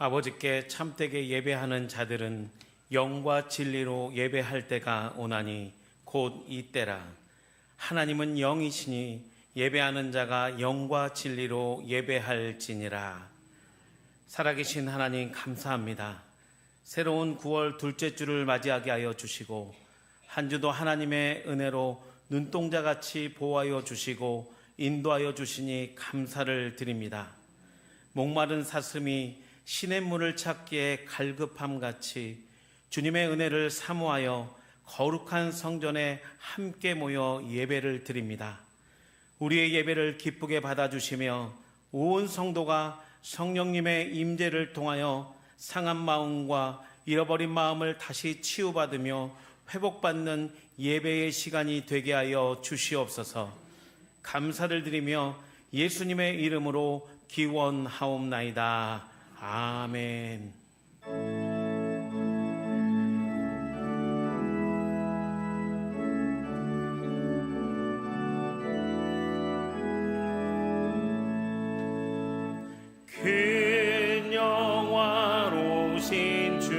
아버지께 참되게 예배하는 자들은 영과 진리로 예배할 때가 오나니 곧 이때라. 하나님은 영이시니 예배하는 자가 영과 진리로 예배할지니라. 살아계신 하나님 감사합니다. 새로운 9월 둘째 주를 맞이하게 하여 주시고 한 주도 하나님의 은혜로 눈동자같이 보호하여 주시고 인도하여 주시니 감사를 드립니다. 목마른 사슴이 시냇물을 찾기에 갈급함같이 주님의 은혜를 사모하여 거룩한 성전에 함께 모여 예배를 드립니다. 우리의 예배를 기쁘게 받아주시며 온 성도가 성령님의 임재를 통하여 상한 마음과 잃어버린 마음을 다시 치유받으며 회복받는 예배의 시간이 되게 하여 주시옵소서. 감사를 드리며 예수님의 이름으로 기원하옵나이다. 아멘. 큰 영화로우신 주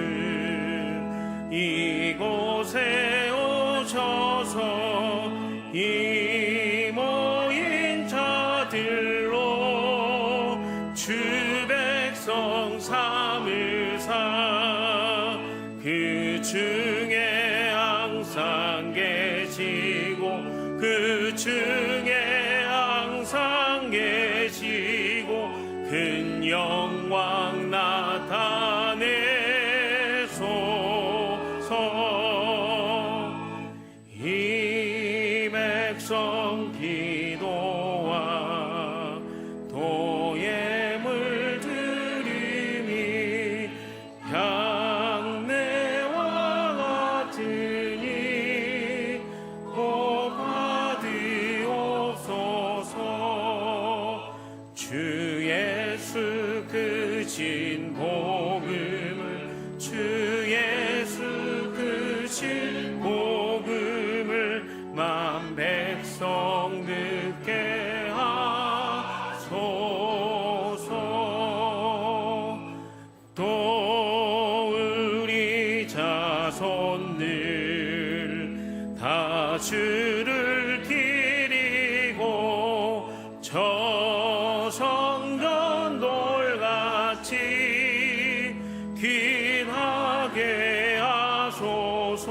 이곳에 오셔서 이 모인 자들로 주 백성 삼으사 그 중에 항상 계시고 그 중에 항상 계시고 큰 영광 나타내소서. 이 백성 기도와 도에 물들임이 향내와 같으니 복 받으옵소서. 주 예수 그 진 복음을 주 예수 그 진 복음을 만 백성 듣게 하소서. 또 우리 자손들 다 주를 기리고 저 성전 돌같이 귀하게 하소서.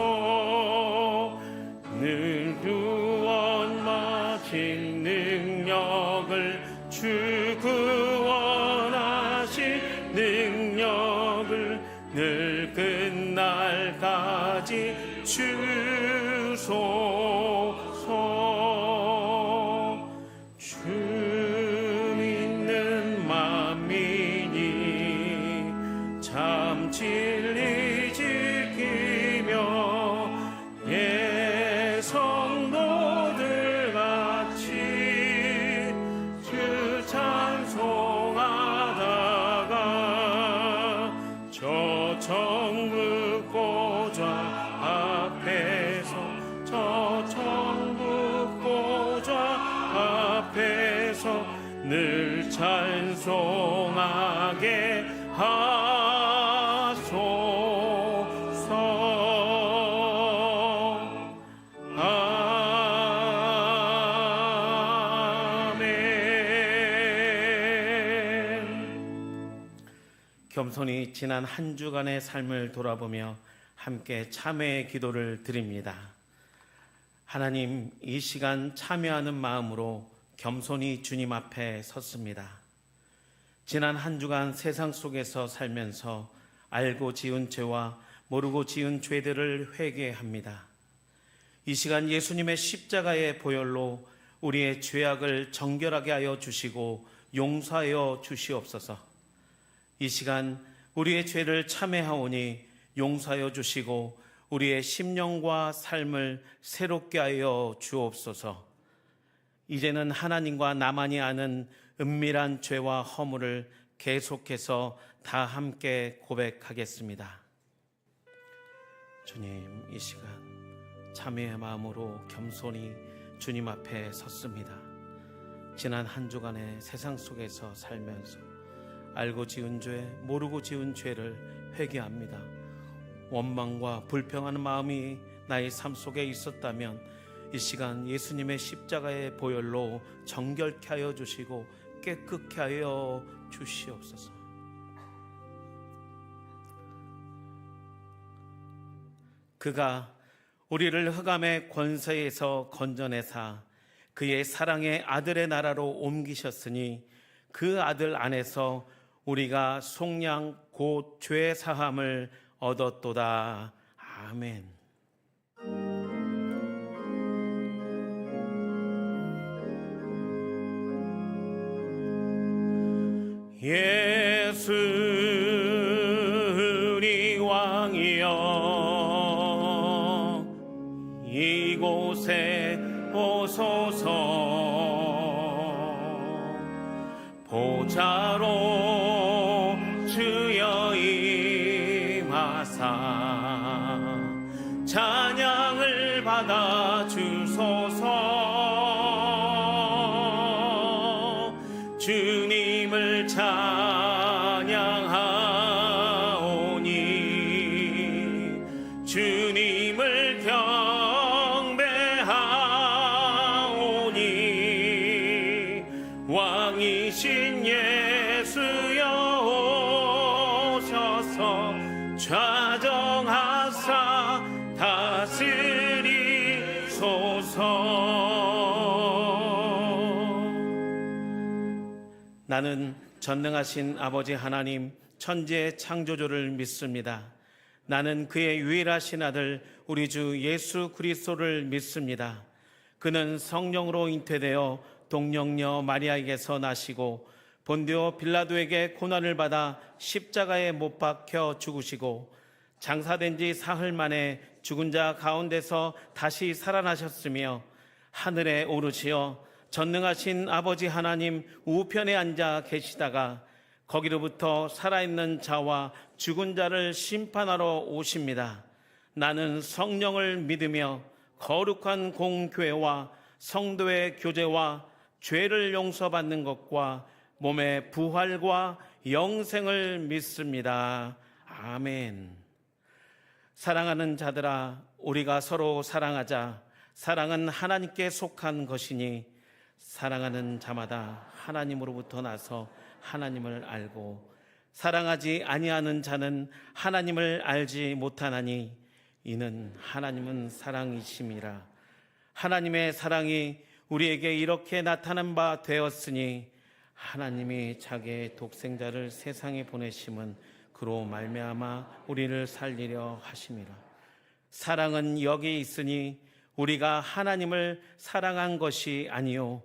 늘 구원 마친 능력을 주 구원하신 능력을 늘 끝날까지 주소서. 주 믿는 만민이 참 진리 지키며 성도들 같이 주 찬송하다가 저 천국 보좌 앞에서 저 천국 보좌 앞에서 늘 찬송하게 하소서. 아멘. 겸손히 지난 한 주간의 삶을 돌아보며 함께 참회의 기도를 드립니다. 하나님, 이 시간 참여하는 마음으로 겸손히 주님 앞에 섰습니다. 지난 한 주간 세상 속에서 살면서 알고 지은 죄와 모르고 지은 죄들을 회개합니다. 이 시간 예수님의 십자가의 보혈로 우리의 죄악을 정결하게 하여 주시고 용서하여 주시옵소서. 이 시간 우리의 죄를 참회하오니 용서하여 주시고 우리의 심령과 삶을 새롭게 하여 주옵소서. 이제는 하나님과 나만이 아는 은밀한 죄와 허물을 계속해서 다 함께 고백하겠습니다. 주님, 이 시간 참회의 마음으로 겸손히 주님 앞에 섰습니다. 지난 한 주간의 세상 속에서 살면서 알고 지은 죄, 모르고 지은 죄를 회개합니다. 원망과 불평하는 마음이 나의 삶 속에 있었다면 이 시간 예수님의 십자가의 보혈로 정결케 하여 주시고 깨끗케 하여 주시옵소서. 그가 우리를 흑암의 권세에서 건져내사 그의 사랑의 아들의 나라로 옮기셨으니 그 아들 안에서 우리가 속량 곧 죄 사함을 얻었도다. 아멘. 예수 우리 왕이여 이곳에 오소서. 보좌로 주여 임하사 찬양을 받아 주소서. 주님을 찬양하오니 주님을 경배하오니 왕이신 예수여 오셔서 좌정하사 다스리소서. 나는 전능하신 아버지 하나님 천지의 창조주를 믿습니다. 나는 그의 유일하신 아들 우리 주 예수 그리스도를 믿습니다. 그는 성령으로 잉태되어 동정녀 마리아에게서 나시고 본디오 빌라도에게 고난을 받아 십자가에 못 박혀 죽으시고 장사된 지 사흘 만에 죽은 자 가운데서 다시 살아나셨으며 하늘에 오르시어 전능하신 아버지 하나님 우편에 앉아 계시다가 거기로부터 살아있는 자와 죽은 자를 심판하러 오십니다. 나는 성령을 믿으며 거룩한 공교회와 성도의 교제와 죄를 용서받는 것과 몸의 부활과 영생을 믿습니다. 아멘. 사랑하는 자들아, 우리가 서로 사랑하자. 사랑은 하나님께 속한 것이니 사랑하는 자마다 하나님으로부터 나서 하나님을 알고 사랑하지 아니하는 자는 하나님을 알지 못하나니 이는 하나님은 사랑이심이라. 하나님의 사랑이 우리에게 이렇게 나타난 바 되었으니 하나님이 자기의 독생자를 세상에 보내심은 그로 말미암아 우리를 살리려 하심이라. 사랑은 여기 있으니 우리가 하나님을 사랑한 것이 아니요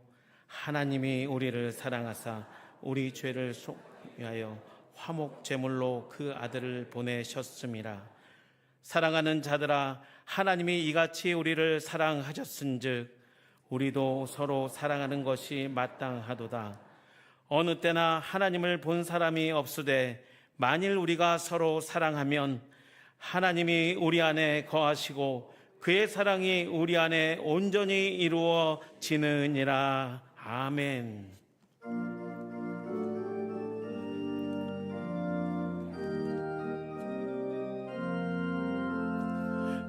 하나님이 우리를 사랑하사 우리 죄를 속하여 화목 제물로 그 아들을 보내셨음이라. 사랑하는 자들아, 하나님이 이같이 우리를 사랑하셨은즉 우리도 서로 사랑하는 것이 마땅하도다. 어느 때나 하나님을 본 사람이 없으되 만일 우리가 서로 사랑하면 하나님이 우리 안에 거하시고 그의 사랑이 우리 안에 온전히 이루어지느니라. 아멘.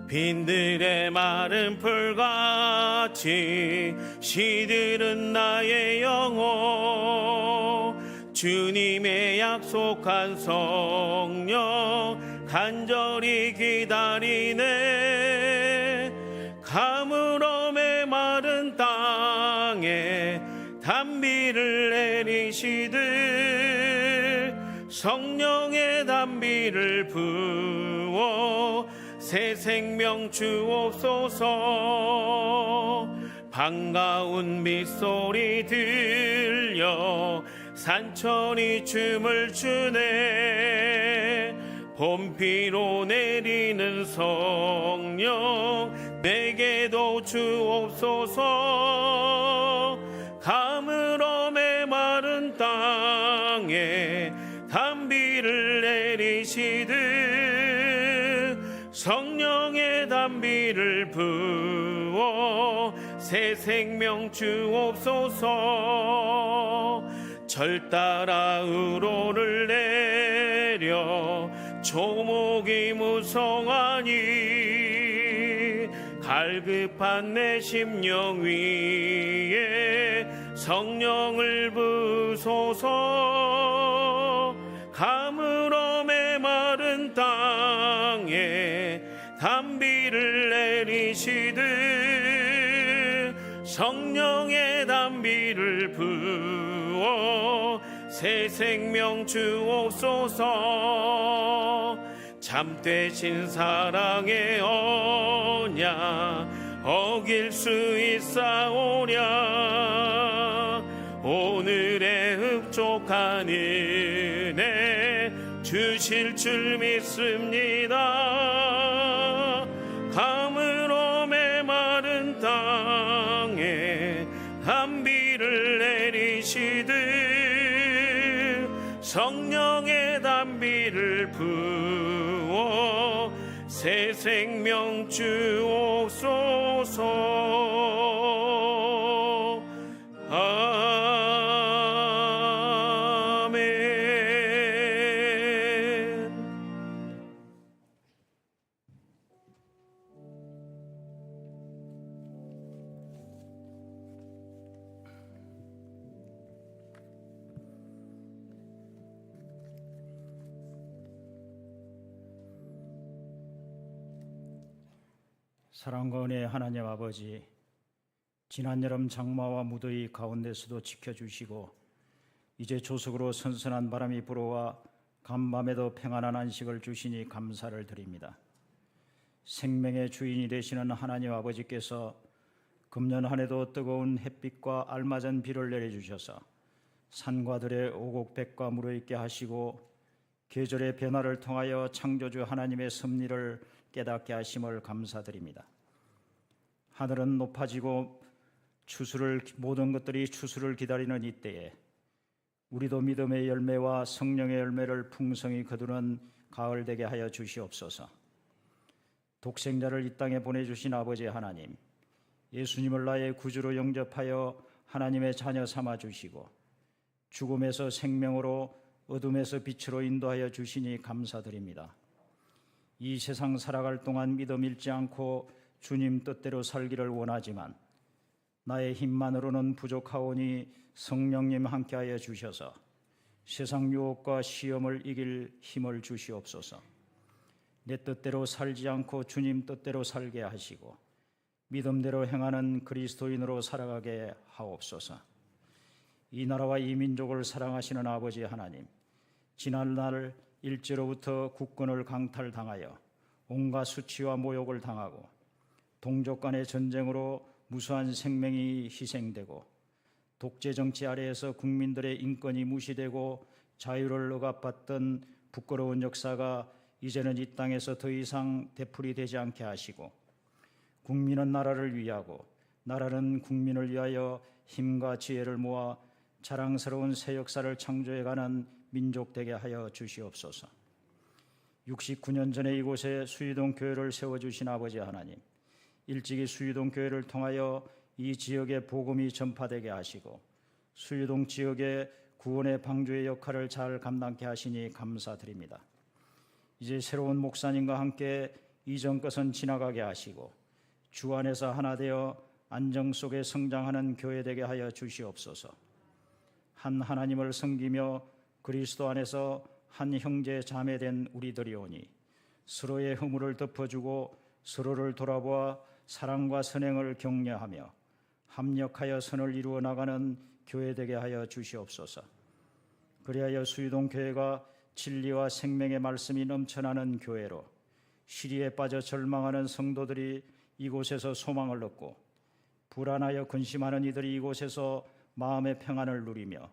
빈들의 마른 풀같이 시들은 나의 영혼 주님의 약속한 성령 간절히 기다리네. 가물어 메마른 땅에 단비를 내리시듯 성령의 단비를 부어 새 생명 주옵소서. 반가운 밑소리 들려 산천이 춤을 추네. 봄비로 내리는 성령 내게도 주옵소서. 가물어 메마른 땅에 단비를 내리시듯 성령의 단비를 부어 새 생명 주옵소서. 절 따라 의로를 내려 조목이 무성하니 갈급한 내 심령 위에 성령을 부소서. 가물어 메마른 땅에 단비를 내리시듯 성령의 단비를 부어 새 생명 주옵소서. 참되신 사랑의 언약 어길 수 있사오랴. 오늘의 흡족한 은혜 주실 줄 믿습니다. 가물어 메마른 땅에 단비를 내리시듯 성령의 단비를 부어 새 생명 주옵소서. 아멘. 사랑과 은혜의 하나님 아버지, 지난 여름 장마와 무더위 가운데서도 지켜주시고 이제 조석으로 선선한 바람이 불어와 간밤에도 평안한 안식을 주시니 감사를 드립니다. 생명의 주인이 되시는 하나님 아버지께서 금년 한 해도 뜨거운 햇빛과 알맞은 비를 내려주셔서 산과 들에 오곡백과 무르익게 하시고 계절의 변화를 통하여 창조주 하나님의 섭리를 깨닫게 하심을 감사드립니다. 하늘은 높아지고 모든 것들이 추수를 기다리는 이때에 우리도 믿음의 열매와 성령의 열매를 풍성히 거두는 가을 되게 하여 주시옵소서. 독생자를 이 땅에 보내주신 아버지 하나님, 예수님을 나의 구주로 영접하여 하나님의 자녀 삼아 주시고 죽음에서 생명으로 어둠에서 빛으로 인도하여 주시니 감사드립니다. 이 세상 살아갈 동안 믿음 잃지 않고 주님 뜻대로 살기를 원하지만 나의 힘만으로는 부족하오니 성령님 함께하여 주셔서 세상 유혹과 시험을 이길 힘을 주시옵소서. 내 뜻대로 살지 않고 주님 뜻대로 살게 하시고 믿음대로 행하는 그리스도인으로 살아가게 하옵소서. 이 나라와 이 민족을 사랑하시는 아버지 하나님, 지난날 일제로부터 국권을 강탈당하여 온갖 수치와 모욕을 당하고 동족 간의 전쟁으로 무수한 생명이 희생되고 독재 정치 아래에서 국민들의 인권이 무시되고 자유를 억압받던 부끄러운 역사가 이제는 이 땅에서 더 이상 되풀이되지 않게 하시고 국민은 나라를 위하고 나라는 국민을 위하여 힘과 지혜를 모아 자랑스러운 새 역사를 창조해가는 민족 되게 하여 주시옵소서. 69년 전에 이곳에 수유동 교회를 세워주신 아버지 하나님, 일찍이 수유동 교회를 통하여 이 지역의 복음이 전파되게 하시고 수유동 지역의 구원의 방주의 역할을 잘 감당케 하시니 감사드립니다. 이제 새로운 목사님과 함께 이전 것은 지나가게 하시고 주 안에서 하나 되어 안정 속에 성장하는 교회 되게 하여 주시옵소서. 한 하나님을 섬기며 그리스도 안에서 한 형제 자매된 우리들이오니 서로의 허물을 덮어주고 서로를 돌아보아 사랑과 선행을 격려하며 합력하여 선을 이루어 나가는 교회 되게 하여 주시옵소서. 그리하여 수유동 교회가 진리와 생명의 말씀이 넘쳐나는 교회로 시리에 빠져 절망하는 성도들이 이곳에서 소망을 얻고 불안하여 근심하는 이들이 이곳에서 마음의 평안을 누리며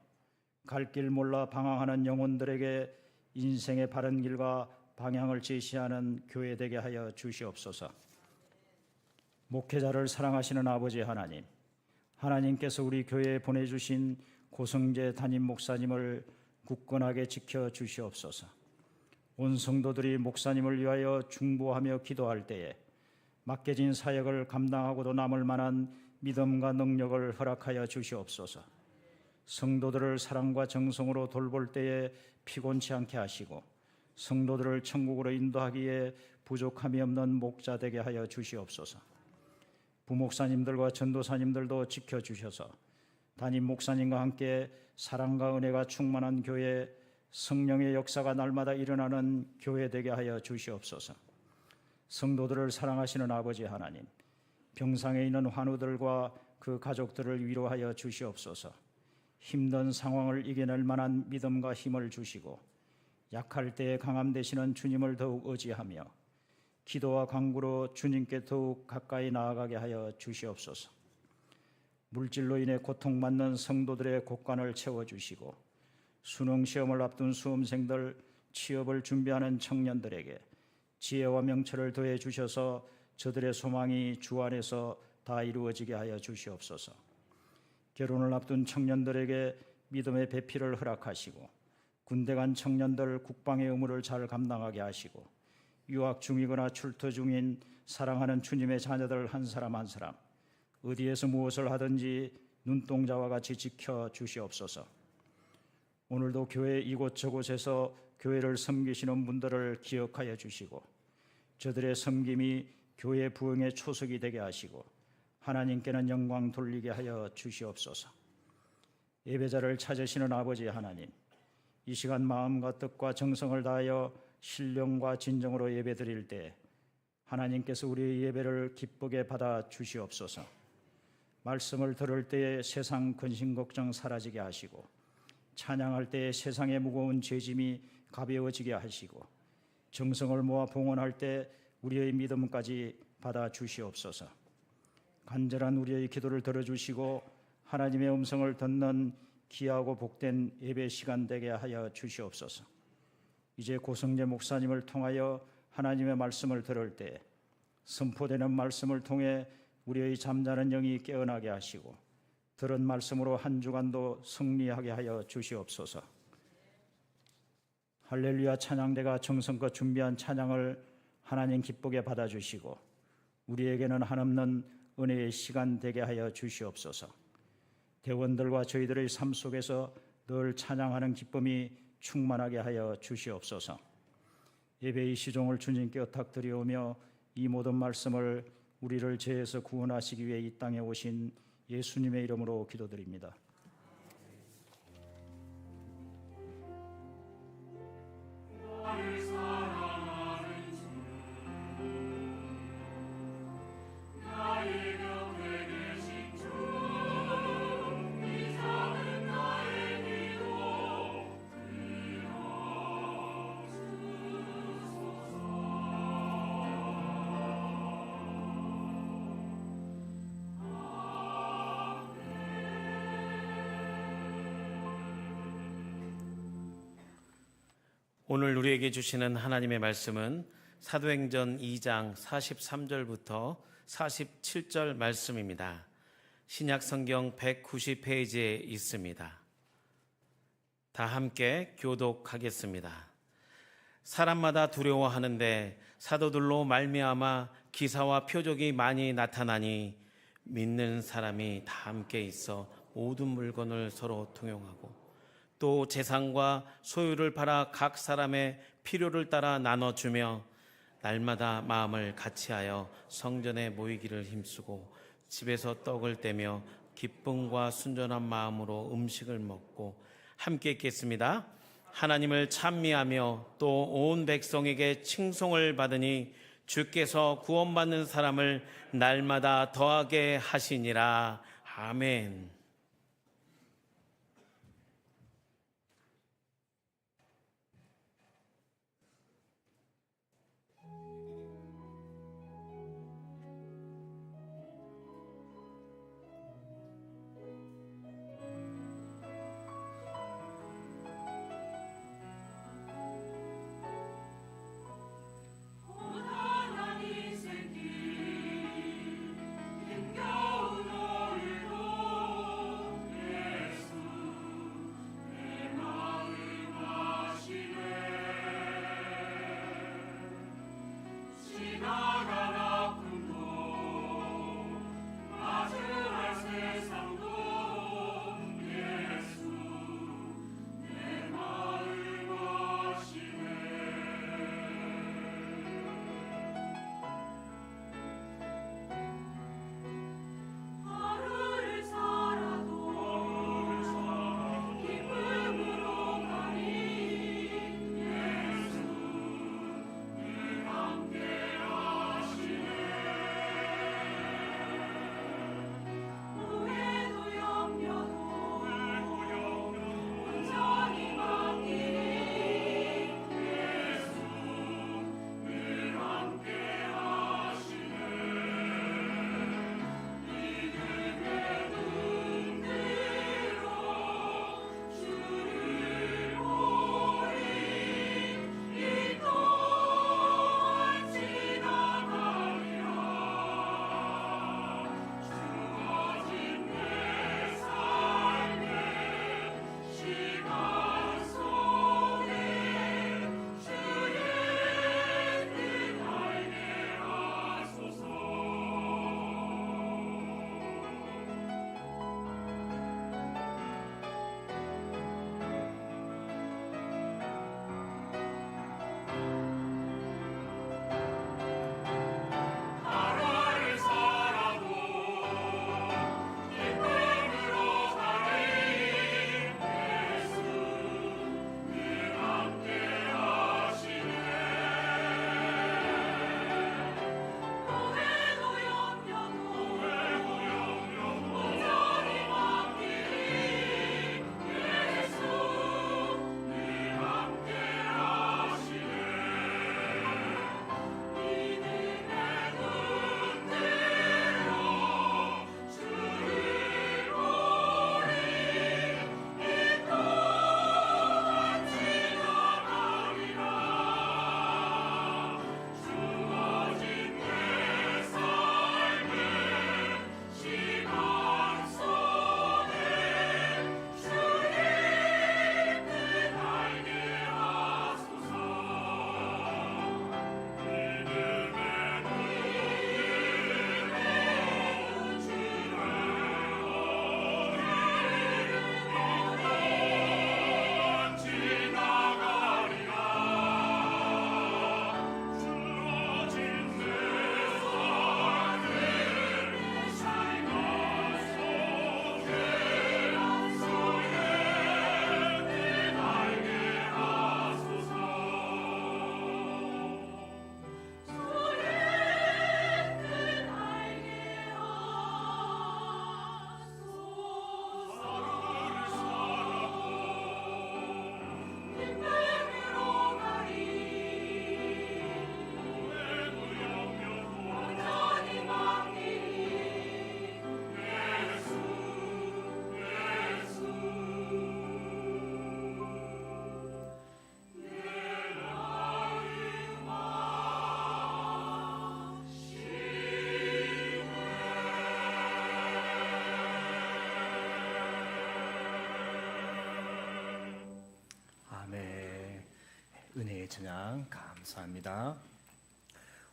갈 길 몰라 방황하는 영혼들에게 인생의 바른 길과 방향을 제시하는 교회 되게 하여 주시옵소서. 목회자를 사랑하시는 아버지 하나님, 하나님께서 우리 교회에 보내주신 고성재 담임 목사님을 굳건하게 지켜주시옵소서. 온 성도들이 목사님을 위하여 중보하며 기도할 때에 맡겨진 사역을 감당하고도 남을 만한 믿음과 능력을 허락하여 주시옵소서. 성도들을 사랑과 정성으로 돌볼 때에 피곤치 않게 하시고 성도들을 천국으로 인도하기에 부족함이 없는 목자 되게 하여 주시옵소서. 부목사님들과 전도사님들도 지켜주셔서 담임 목사님과 함께 사랑과 은혜가 충만한 교회, 성령의 역사가 날마다 일어나는 교회 되게 하여 주시옵소서. 성도들을 사랑하시는 아버지 하나님, 병상에 있는 환우들과 그 가족들을 위로하여 주시옵소서. 힘든 상황을 이겨낼 만한 믿음과 힘을 주시고 약할 때에 강함 되시는 주님을 더욱 의지하며 기도와 간구로 주님께 더욱 가까이 나아가게 하여 주시옵소서. 물질로 인해 고통받는 성도들의 곳간을 채워주시고 수능 시험을 앞둔 수험생들, 취업을 준비하는 청년들에게 지혜와 명철을 더해 주셔서 저들의 소망이 주 안에서 다 이루어지게 하여 주시옵소서. 결혼을 앞둔 청년들에게 믿음의 배필을 허락하시고 군대 간 청년들 국방의 의무를 잘 감당하게 하시고 유학 중이거나 출터 중인 사랑하는 주님의 자녀들 한 사람 한 사람 어디에서 무엇을 하든지 눈동자와 같이 지켜 주시옵소서. 오늘도 교회 이곳저곳에서 교회를 섬기시는 분들을 기억하여 주시고 저들의 섬김이 교회 부흥의 초석이 되게 하시고 하나님께는 영광 돌리게 하여 주시옵소서. 예배자를 찾으시는 아버지 하나님, 이 시간 마음과 뜻과 정성을 다하여 신령과 진정으로 예배드릴 때 하나님께서 우리의 예배를 기쁘게 받아 주시옵소서. 말씀을 들을 때에 세상 근심 걱정 사라지게 하시고 찬양할 때에 세상의 무거운 죄짐이 가벼워지게 하시고 정성을 모아 봉헌할 때 우리의 믿음까지 받아 주시옵소서. 간절한 우리의 기도를 들어주시고 하나님의 음성을 듣는 귀하고 복된 예배 시간 되게 하여 주시옵소서. 이제 고성재 목사님을 통하여 하나님의 말씀을 들을 때 선포되는 말씀을 통해 우리의 잠자는 영이 깨어나게 하시고 들은 말씀으로 한 주간도 승리하게 하여 주시옵소서. 할렐루야 찬양대가 정성껏 준비한 찬양을 하나님 기쁘게 받아주시고 우리에게는 한없는 은혜의 시간 되게 하여 주시옵소서. 대원들과 저희들의 삶 속에서 늘 찬양하는 기쁨이 충만하게 하여 주시옵소서. 예배의 시종을 주님께 의탁드리오며 이 모든 말씀을 우리를 죄에서 구원하시기 위해 이 땅에 오신 예수님의 이름으로 기도드립니다. 오늘 우리에게 주시는 하나님의 말씀은 사도행전 2장 43절부터 47절 말씀입니다. 신약 성경 190페이지에 있습니다. 다 함께 교독하겠습니다. 사람마다 두려워하는데 사도들로 말미암아 기사와 표적이 많이 나타나니 믿는 사람이 다 함께 있어 모든 물건을 서로 통용하고 또 재산과 소유를 팔아 각 사람의 필요를 따라 나눠주며 날마다 마음을 같이하여 성전에 모이기를 힘쓰고 집에서 떡을 떼며 기쁨과 순전한 마음으로 음식을 먹고 함께 있겠습니다. 하나님을 찬미하며 또 온 백성에게 칭송을 받으니 주께서 구원받는 사람을 날마다 더하게 하시니라. 아멘. 찬양 감사합니다.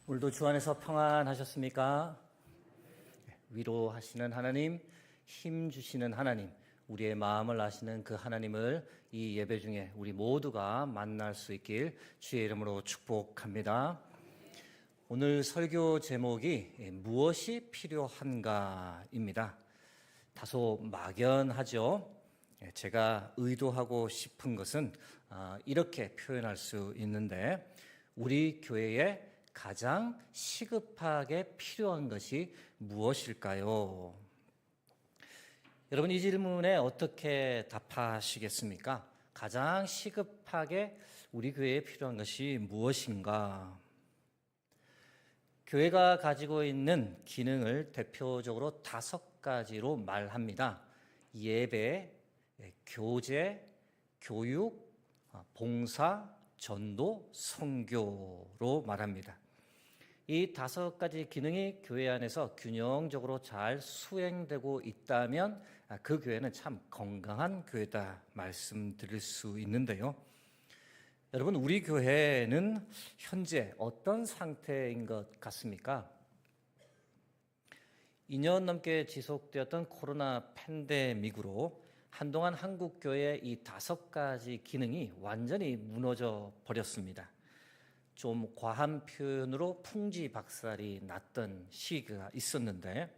오늘도 주 안에서 평안하셨습니까? 위로하시는 하나님, 힘 주시는 하나님, 우리의 마음을 아시는 그 하나님을 이 예배 중에 우리 모두가 만날 수 있길 주의 이름으로 축복합니다. 오늘 설교 제목이 무엇이 필요한가입니다. 다소 막연하죠. 제가 의도하고 싶은 것은 이렇게 표현할 수 있는데, 우리 교회에 가장 시급하게 필요한 것이 무엇일까요? 여러분, 이 질문에 어떻게 답하시겠습니까? 가장 시급하게 우리 교회에 필요한 것이 무엇인가? 교회가 가지고 있는 기능을 대표적으로 5가지로 말합니다. 예배, 교제, 교육, 봉사, 전도, 선교로 말합니다. 이 5가지 기능이 교회 안에서 균형적으로 잘 수행되고 있다면 그 교회는 참 건강한 교회다 말씀드릴 수 있는데요. 여러분, 우리 교회는 현재 어떤 상태인 것 같습니까? 2년 넘게 지속되었던 코로나 팬데믹으로 한동안 한국 교회의 이 5가지 기능이 완전히 무너져 버렸습니다. 좀 과한 표현으로 풍지박살이 났던 시기가 있었는데,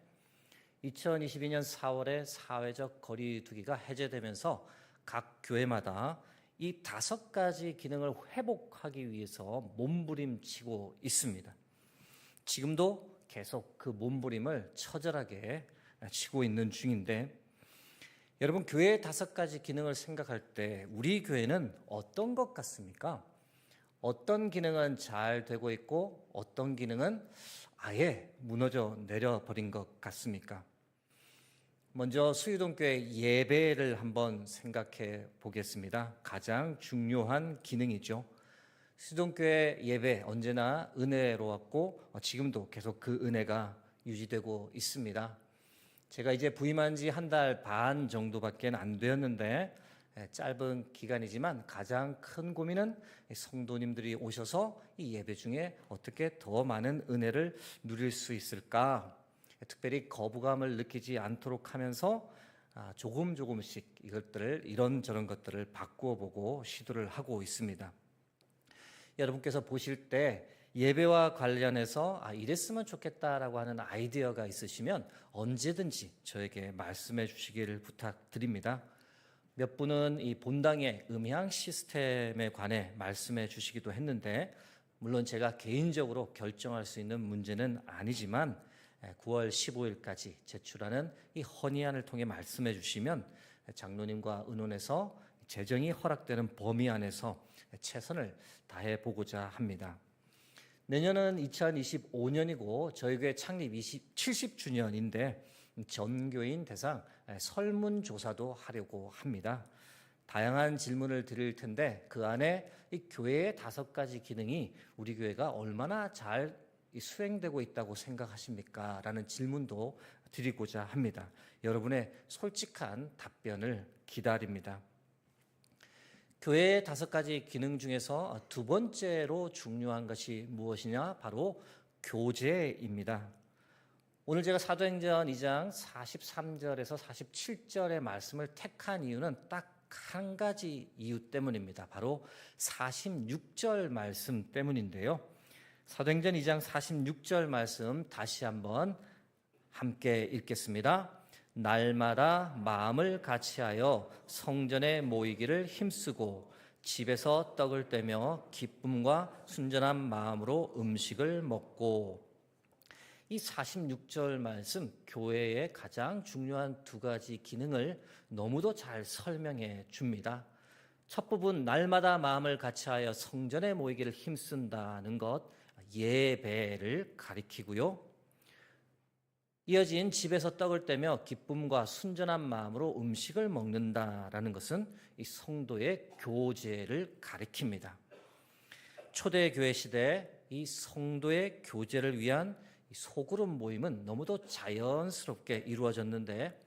2022년 4월에 사회적 거리두기가 해제되면서 각 교회마다 이 5가지 기능을 회복하기 위해서 몸부림치고 있습니다. 지금도 계속 그 몸부림을 처절하게 치고 있는 중인데, 여러분, 교회의 5가지 기능을 생각할 때 우리 교회는 어떤 것 같습니까? 어떤 기능은 잘 되고 있고 어떤 기능은 아예 무너져 내려버린 것 같습니까? 먼저 수유동교회 예배를 한번 생각해 보겠습니다. 가장 중요한 기능이죠. 수유동교회 예배 언제나 은혜로웠고 지금도 계속 그 은혜가 유지되고 있습니다. 제가 이제 부임한 지 1달 반 정도밖에 안 되었는데, 짧은 기간이지만 가장 큰 고민은 성도님들이 오셔서 이 예배 중에 어떻게 더 많은 은혜를 누릴 수 있을까, 특별히 거부감을 느끼지 않도록 하면서 조금씩 이런저런 것들을 바꾸어 보고 시도를 하고 있습니다. 여러분께서 보실 때 예배와 관련해서 이랬으면 좋겠다라고 하는 아이디어가 있으시면 언제든지 저에게 말씀해 주시기를 부탁드립니다. 몇 분은 이 본당의 음향 시스템에 관해 말씀해 주시기도 했는데, 물론 제가 개인적으로 결정할 수 있는 문제는 아니지만 9월 15일까지 제출하는 이 헌의안을 통해 말씀해 주시면 장로님과 의논해서 재정이 허락되는 범위 안에서 최선을 다해 보고자 합니다. 내년은 2025년이고 저희 교회 창립 70주년인데 전교인 대상 설문조사도 하려고 합니다. 다양한 질문을 드릴 텐데 그 안에 이 교회의 5가지 기능이 우리 교회가 얼마나 잘 수행되고 있다고 생각하십니까? 라는 질문도 드리고자 합니다. 여러분의 솔직한 답변을 기다립니다. 교회의 5가지 기능 중에서 2번째로 중요한 것이 무엇이냐? 바로 교제입니다. 오늘 제가 사도행전 2장 43절에서 47절의 말씀을 택한 이유는 딱 한 가지 이유 때문입니다. 바로 46절 말씀 때문인데요. 사도행전 2장 46절 말씀 다시 한번 함께 읽겠습니다. 날마다 마음을 같이하여 성전에 모이기를 힘쓰고 집에서 떡을 떼며 기쁨과 순전한 마음으로 음식을 먹고. 이 46절 말씀, 교회의 가장 중요한 2가지 기능을 너무도 잘 설명해 줍니다. 첫 부분, 날마다 마음을 같이하여 성전에 모이기를 힘쓴다는 것, 예배를 가리키고요. 이어진 집에서 떡을 떼며 기쁨과 순전한 마음으로 음식을 먹는다라는 것은 이 성도의 교제를 가리킵니다. 초대교회 시대 이 성도의 교제를 위한 소그룹 모임은 너무도 자연스럽게 이루어졌는데,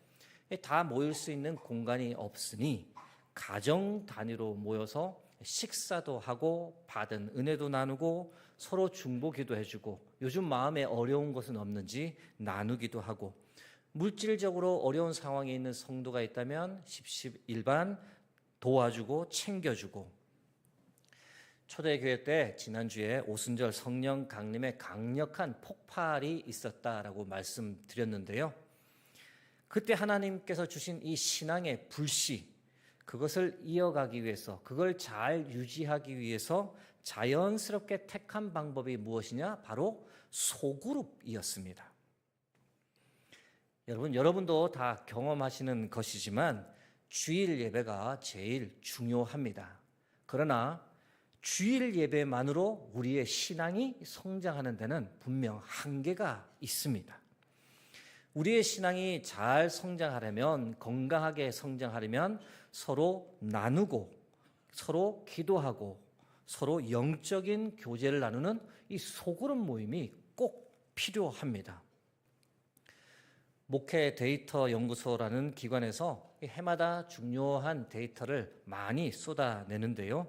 다 모일 수 있는 공간이 없으니 가정 단위로 모여서 식사도 하고 받은 은혜도 나누고 서로 중보기도 해주고 요즘 마음에 어려운 것은 없는지 나누기도 하고 물질적으로 어려운 상황에 있는 성도가 있다면 십시일반 도와주고 챙겨주고 초대교회 때 지난주에 오순절 성령 강림의 강력한 폭발이 있었다라고 말씀드렸는데요. 그때 하나님께서 주신 이 신앙의 불씨, 그것을 이어가기 위해서, 그걸 잘 유지하기 위해서 자연스럽게 택한 방법이 무엇이냐? 바로 소그룹이었습니다. 여러분도 다 경험하시는 것이지만 주일 예배가 제일 중요합니다. 그러나 주일 예배만으로 우리의 신앙이 성장하는 데는 분명 한계가 있습니다. 우리의 신앙이 잘 성장하려면, 건강하게 성장하려면 서로 나누고 서로 기도하고 서로 영적인 교제를 나누는 이 소그룹 모임이 꼭 필요합니다. 목회 데이터 연구소라는 기관에서 해마다 중요한 데이터를 많이 쏟아내는데요.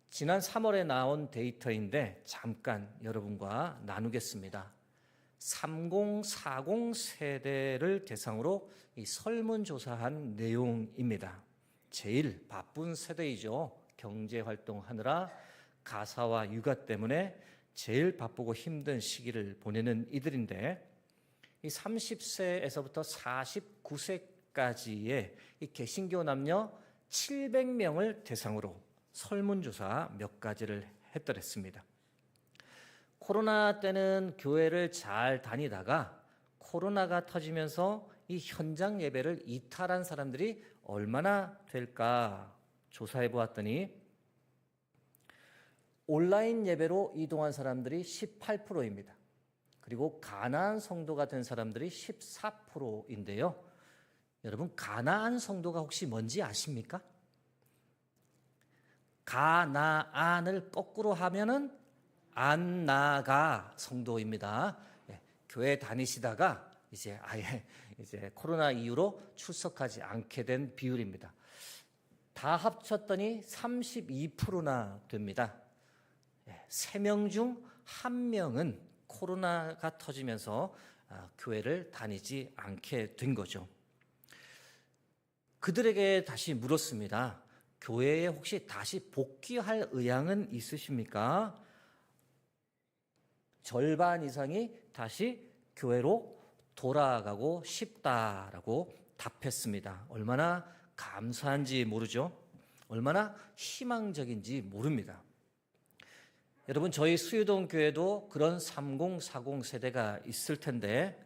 지난 3월에 나온 데이터인데 잠깐 여러분과 나누겠습니다. 3040 세대를 대상으로 이 설문조사한 내용입니다. 제일 바쁜 세대이죠. 경제활동하느라 가사와 육아 때문에 제일 바쁘고 힘든 시기를 보내는 이들인데 이 30세에서부터 49세까지의 이 개신교 남녀 700명을 대상으로 설문조사 몇 가지를 했더랬습니다. 코로나 때는 교회를 잘 다니다가 코로나가 터지면서 이 현장 예배를 이탈한 사람들이 얼마나 될까 조사해 보았더니 온라인 예배로 이동한 사람들이 18%입니다. 그리고 가나안 성도가 된 사람들이 14%인데요. 여러분, 가나안 성도가 혹시 뭔지 아십니까? 가나안을 거꾸로 하면은 안나가 성도입니다. 교회 다니시다가 이제 아예 코로나 이후로 출석하지 않게 된 비율입니다. 다 합쳤더니 32%나 됩니다. 3명 중 1명은 코로나가 터지면서 교회를 다니지 않게 된 거죠. 그들에게 다시 물었습니다. 교회에 혹시 다시 복귀할 의향은 있으십니까? 절반 이상이 다시 교회로 돌아가고 싶다라고 답했습니다. 얼마나 감사한지 모르죠. 얼마나 희망적인지 모릅니다. 여러분, 저희 수유동 교회도 그런 3040 세대가 있을 텐데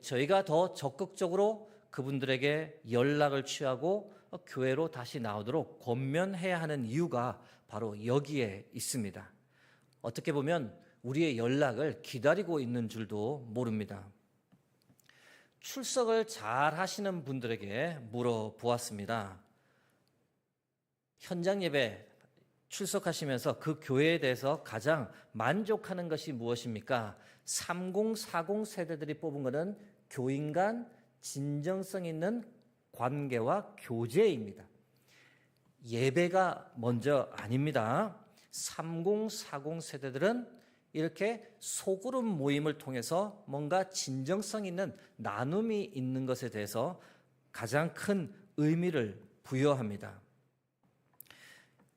저희가 더 적극적으로 그분들에게 연락을 취하고 교회로 다시 나오도록 권면해야 하는 이유가 바로 여기에 있습니다. 어떻게 보면 우리의 연락을 기다리고 있는 줄도 모릅니다. 출석을 잘 하시는 분들에게 물어보았습니다. 현장 예배 출석하시면서 그 교회에 대해서 가장 만족하는 것이 무엇입니까? 3040 세대들이 뽑은 것은 교인 간 진정성 있는 관계와 교제입니다. 예배가 먼저 아닙니다. 3040 세대들은 이렇게 소그룹 모임을 통해서 뭔가 진정성 있는 나눔이 있는 것에 대해서 가장 큰 의미를 부여합니다.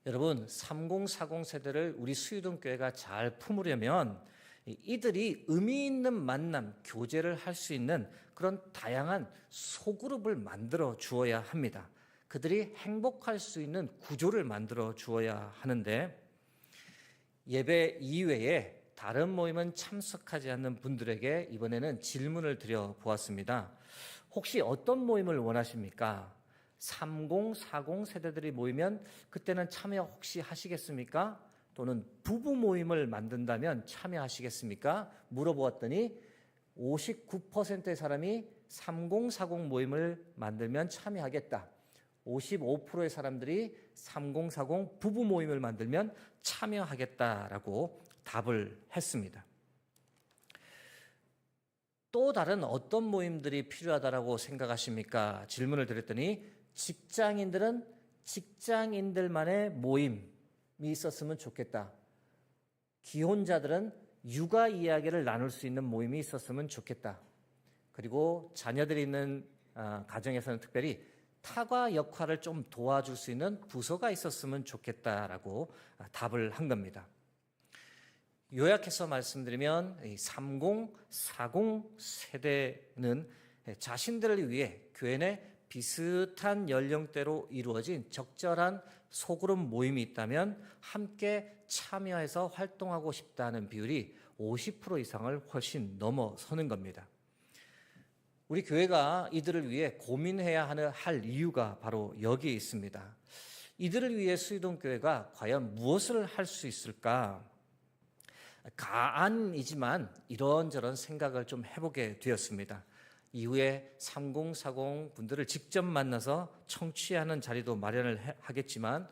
여러분, 3040 세대를 우리 수유동 교회가 잘 품으려면 이들이 의미 있는 만남, 교제를 할 수 있는 그런 다양한 소그룹을 만들어 주어야 합니다. 그들이 행복할 수 있는 구조를 만들어 주어야 하는데 예배 이외에 다른 모임은 참석하지 않는 분들에게 이번에는 질문을 드려 보았습니다. 혹시 어떤 모임을 원하십니까? 3040 세대들이 모이면 그때는 참여 혹시 하시겠습니까? 또는 부부 모임을 만든다면 참여하시겠습니까? 물어보았더니 59%의 사람이 3040 모임을 만들면 참여하겠다. 55%의 사람들이 3040 부부 모임을 만들면 참여하겠다라고 답을 했습니다. 또 다른 어떤 모임들이 필요하다고 생각하십니까? 질문을 드렸더니 직장인들은 직장인들만의 모임, 있었으면 좋겠다. 기혼자들은 육아 이야기를 나눌 수 있는 모임이 있었으면 좋겠다. 그리고 자녀들이 있는 가정에서는 특별히 타과 역할을 좀 도와줄 수 있는 부서가 있었으면 좋겠다라고 답을 한 겁니다. 요약해서 말씀드리면 30, 40 세대는 자신들을 위해 교회 내 비슷한 연령대로 이루어진 적절한 소그룹 모임이 있다면 함께 참여해서 활동하고 싶다는 비율이 50% 이상을 훨씬 넘어서는 겁니다. 우리 교회가 이들을 위해 고민해야 할 이유가 바로 여기에 있습니다. 이들을 위해 수의동교회가 과연 무엇을 할 수 있을까? 가안이지만 이런저런 생각을 좀 해보게 되었습니다. 이후에 3040 분들을 직접 만나서 청취하는 자리도 마련을 하겠지만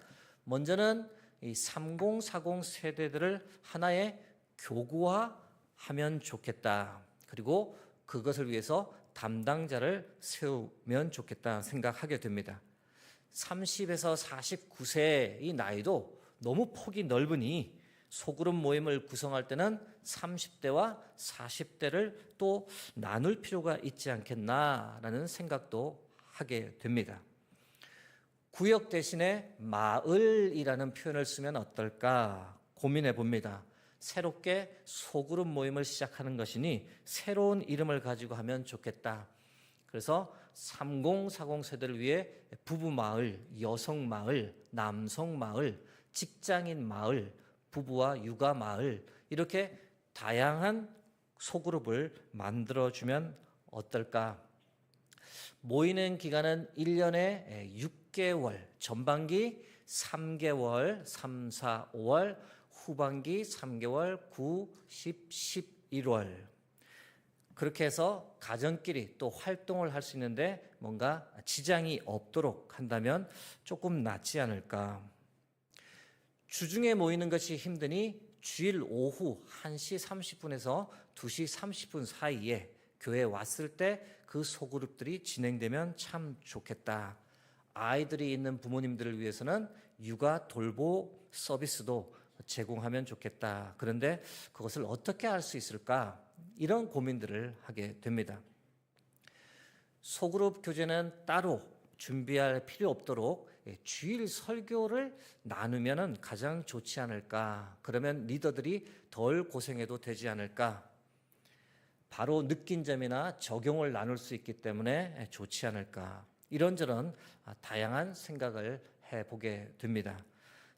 먼저는 이 3040 세대들을 하나의 교구화하면 좋겠다. 그리고 그것을 위해서 담당자를 세우면 좋겠다 생각하게 됩니다. 30에서 49세의 나이도 너무 폭이 넓으니 소그룹 모임을 구성할 때는 30대와 40대를 또 나눌 필요가 있지 않겠나라는 생각도 하게 됩니다. 구역 대신에 마을이라는 표현을 쓰면 어떨까 고민해 봅니다. 새롭게 소그룹 모임을 시작하는 것이니 새로운 이름을 가지고 하면 좋겠다. 그래서 30, 40 세대를 위해 부부 마을, 여성 마을, 남성 마을, 직장인 마을, 부부와 육아 마을 이렇게 다양한 소그룹을 만들어주면 어떨까? 모이는 기간은 1년에 6개월, 전반기 3개월, 3, 4, 5월, 후반기 3개월, 9, 10, 11월 그렇게 해서 가정끼리 또 활동을 할 수 있는데 뭔가 지장이 없도록 한다면 조금 낫지 않을까. 주중에 모이는 것이 힘드니 주일 오후 1시 30분에서 2시 30분 사이에 교회에 왔을 때 그 소그룹들이 진행되면 참 좋겠다. 아이들이 있는 부모님들을 위해서는 육아 돌보 서비스도 제공하면 좋겠다. 그런데 그것을 어떻게 할 수 있을까? 이런 고민들을 하게 됩니다. 소그룹 교제는 따로 준비할 필요 없도록 주일 설교를 나누면 가장 좋지 않을까? 그러면 리더들이 덜 고생해도 되지 않을까? 바로 느낀 점이나 적용을 나눌 수 있기 때문에 좋지 않을까? 이런저런 다양한 생각을 해보게 됩니다.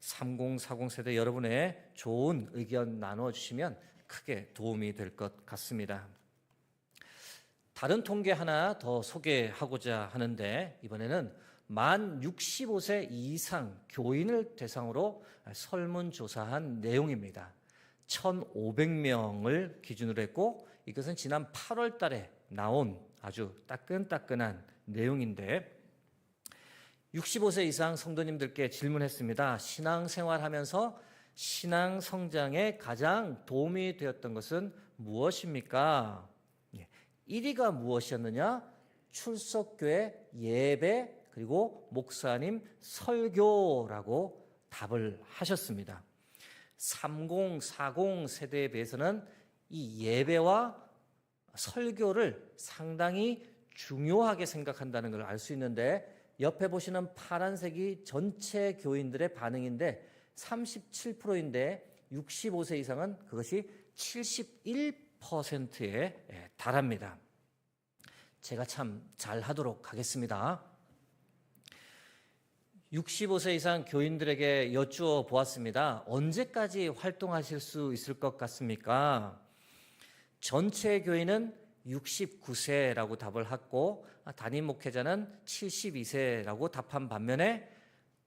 30, 40 세대 여러분의 좋은 의견 나눠주시면 크게 도움이 될 것 같습니다. 다른 통계 하나 더 소개하고자 하는데 이번에는 만 65세 이상 교인을 대상으로 설문조사한 내용입니다. 1,500명을 기준으로 했고 이것은 지난 8월 달에 나온 아주 따끈따끈한 내용인데 65세 이상 성도님들께 질문했습니다. 신앙생활하면서 신앙 성장에 가장 도움이 되었던 것은 무엇입니까? 1위가 무엇이었느냐? 출석교회 예배 그리고 목사님 설교라고 답을 하셨습니다. 30, 40 세대에 비해서는 이 예배와 설교를 상당히 중요하게 생각한다는 걸 알 수 있는데 옆에 보시는 파란색이 전체 교인들의 반응인데 37%인데 65세 이상은 그것이 71%에 달합니다. 제가 참 잘하도록 하겠습니다. 65세 이상 교인들에게 여쭈어 보았습니다. 언제까지 활동하실 수 있을 것 같습니까? 전체 교인은 69세라고 답을 했고 담임 목회자는 72세라고 답한 반면에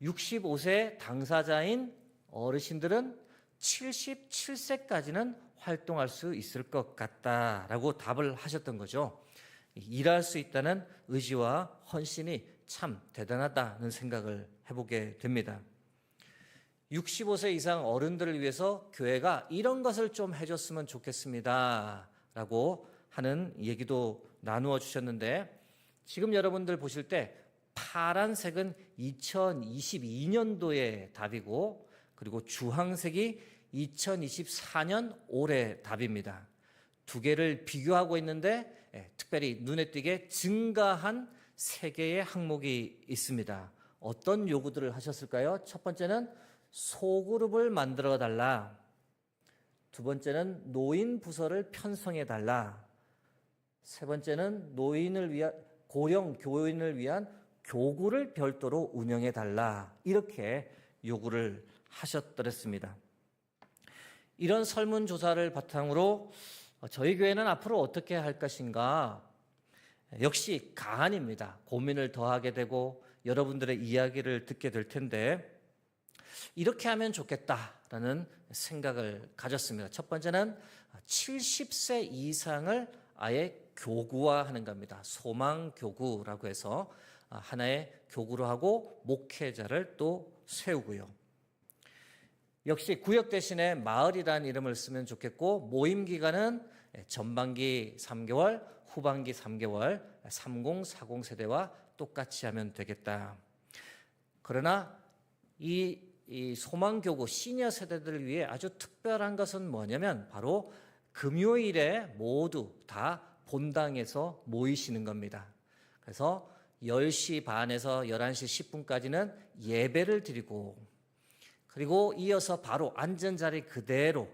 65세 당사자인 어르신들은 77세까지는 활동할 수 있을 것 같다라고 답을 하셨던 거죠. 일할 수 있다는 의지와 헌신이 참 대단하다는 생각을 해보게 됩니다. 65세 이상 어른들을 위해서 교회가 이런 것을 좀 해줬으면 좋겠습니다 라고 하는 얘기도 나누어 주셨는데 지금 여러분들 보실 때 파란색은 2022년도의 답이고 그리고 주황색이 2024년 올해 답입니다. 두 개를 비교하고 있는데 특별히 눈에 띄게 증가한 3개의 항목이 있습니다. 어떤 요구들을 하셨을까요? 첫 번째는 소그룹을 만들어 달라. 두 번째는 노인 부서를 편성해 달라. 세 번째는 고령 교인을 위한 교구를 별도로 운영해 달라. 이렇게 요구를 하셨더랬습니다. 이런 설문조사를 바탕으로 저희 교회는 앞으로 어떻게 할 것인가? 역시 가안입니다. 고민을 더하게 되고 여러분들의 이야기를 듣게 될 텐데 이렇게 하면 좋겠다라는 생각을 가졌습니다. 첫 번째는 70세 이상을 아예 교구화하는 겁니다. 소망교구라고 해서 하나의 교구로 하고 목회자를 또 세우고요. 역시 구역 대신에 마을이라는 이름을 쓰면 좋겠고 모임 기간은 전반기 3개월, 후반기 3개월, 3040 세대와 똑같이 하면 되겠다. 그러나 이 소망교구 시니어 세대들을 위해 아주 특별한 것은 뭐냐면 바로 금요일에 모두 다 본당에서 모이시는 겁니다. 그래서 10시 반에서 11시 10분까지는 예배를 드리고 그리고 이어서 바로 앉은 자리 그대로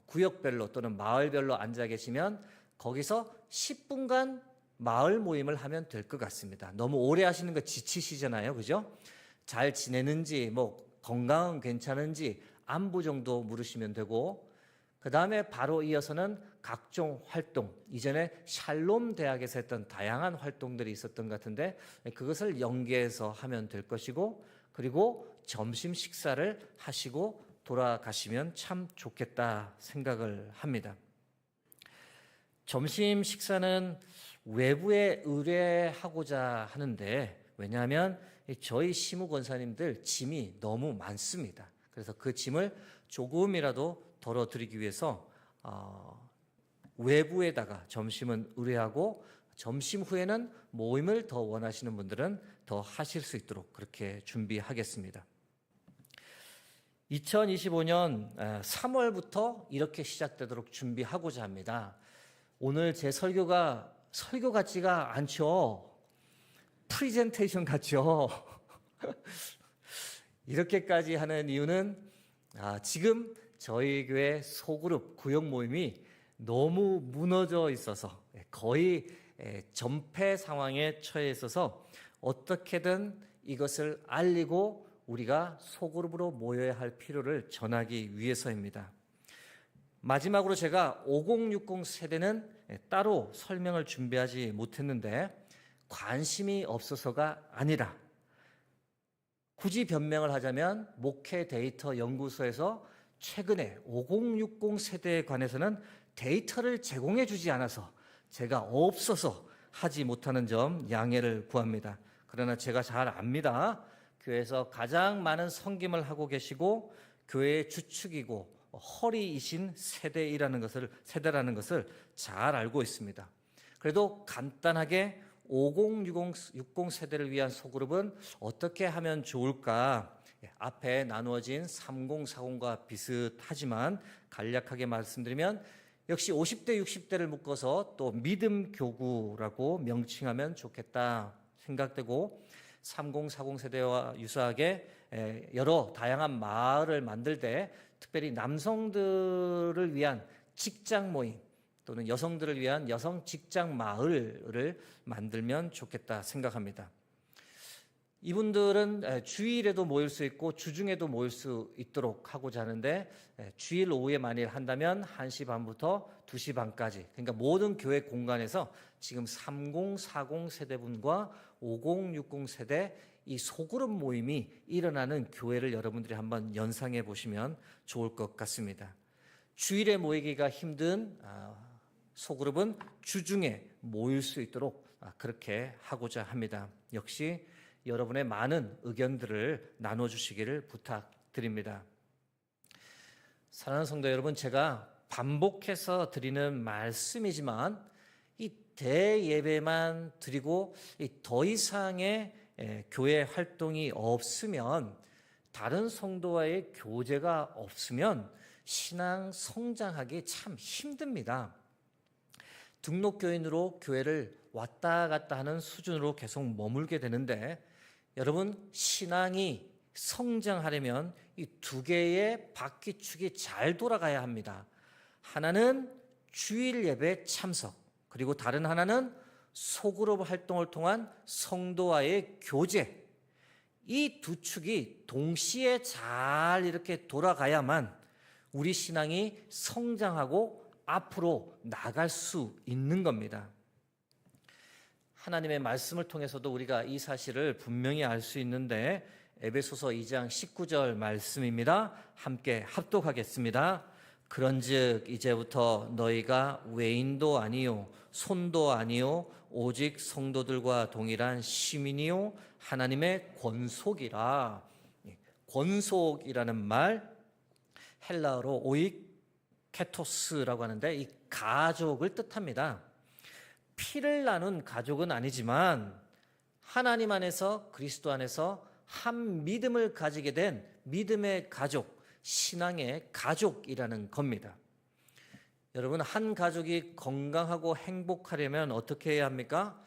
구역별로 또는 마을별로 앉아 계시면 거기서 10분간 마을 모임을 하면 될 것 같습니다. 너무 오래 하시는 거 지치시잖아요. 그죠? 잘 지내는지 건강은 괜찮은지 안부 정도 물으시면 되고 그 다음에 바로 이어서는 각종 활동, 이전에 샬롬 대학에서 했던 다양한 활동들이 있었던 것 같은데 그것을 연계해서 하면 될 것이고 그리고 점심 식사를 하시고 돌아가시면 참 좋겠다 생각을 합니다. 점심 식사는 외부에 의뢰하고자 하는데 왜냐하면 저희 시무 권사님들 짐이 너무 많습니다. 그래서 그 짐을 조금이라도 덜어드리기 위해서 외부에다가 점심은 의뢰하고 점심 후에는 모임을 더 원하시는 분들은 더 하실 수 있도록 그렇게 준비하겠습니다. 2025년 3월부터 이렇게 시작되도록 준비하고자 합니다. 오늘 제 설교가 설교 같지가 않죠. 프리젠테이션 같죠. 이렇게까지 하는 이유는 지금 저희 교회 소그룹 구역 모임이 너무 무너져 있어서 거의 전폐 상황에 처해 있어서 어떻게든 이것을 알리고 우리가 소그룹으로 모여야 할 필요를 전하기 위해서입니다. 마지막으로 제가 5060 세대는 따로 설명을 준비하지 못했는데 관심이 없어서가 아니라 굳이 변명을 하자면 목회 데이터 연구소에서 최근에 5060 세대에 관해서는 데이터를 제공해 주지 않아서 제가 없어서 하지 못하는 점 양해를 구합니다. 그러나 제가 잘 압니다. 교회에서 가장 많은 섬김을 하고 계시고 교회의 주축이고 허리이신 세대라는 것을 잘 알고 있습니다. 그래도 간단하게 5060 세대를 위한 소그룹은 어떻게 하면 좋을까? 앞에 나누어진 3040과 비슷하지만 간략하게 말씀드리면 역시 50대 60대를 묶어서 또 믿음 교구라고 명칭하면 좋겠다 생각되고 3040 세대와 유사하게 여러 다양한 마을을 만들 때 특별히 남성들을 위한 직장 모임 또는 여성들을 위한 여성 직장 마을을 만들면 좋겠다 생각합니다. 이분들은 주일에도 모일 수 있고 주중에도 모일 수 있도록 하고자 하는데 주일 오후에 만일 한다면 1시 반부터 2시 반까지 그러니까 모든 교회 공간에서 지금 3040 세대분과 5060 세대 이 소그룹 모임이 일어나는 교회를 여러분들이 한번 연상해 보시면 좋을 것 같습니다. 주일에 모이기가 힘든 소그룹은 주중에 모일 수 있도록 그렇게 하고자 합니다. 역시 여러분의 많은 의견들을 나눠주시기를 부탁드립니다. 사랑하는 성도 여러분, 제가 반복해서 드리는 말씀이지만 이 대예배만 드리고 더 이상의 교회 활동이 없으면 다른 성도와의 교제가 없으면 신앙 성장하기 참 힘듭니다. 등록교인으로 교회를 왔다 갔다 하는 수준으로 계속 머물게 되는데, 여러분, 신앙이 성장하려면 이 두 개의 바퀴축이 잘 돌아가야 합니다. 하나는 주일 예배 참석, 그리고 다른 하나는 소그룹 활동을 통한 성도와의 교제. 이 두 축이 동시에 잘 이렇게 돌아가야만 우리 신앙이 성장하고 앞으로 나갈 수 있는 겁니다. 하나님의 말씀을 통해서도 우리가 이 사실을 분명히 알 수 있는데, 에베소서 2장 19절 말씀입니다. 함께 합독하겠습니다. 그런즉 이제부터 너희가 외인도 아니요 손도 아니요 오직 성도들과 동일한 시민이요 하나님의 권속이라. 권속이라는 말, 헬라어로 오이케토스라고 하는데 이 가족을 뜻합니다. 피를 나눈 가족은 아니지만 하나님 안에서, 그리스도 안에서 한 믿음을 가지게 된 믿음의 가족, 신앙의 가족이라는 겁니다. 여러분, 한 가족이 건강하고 행복하려면 어떻게 해야 합니까?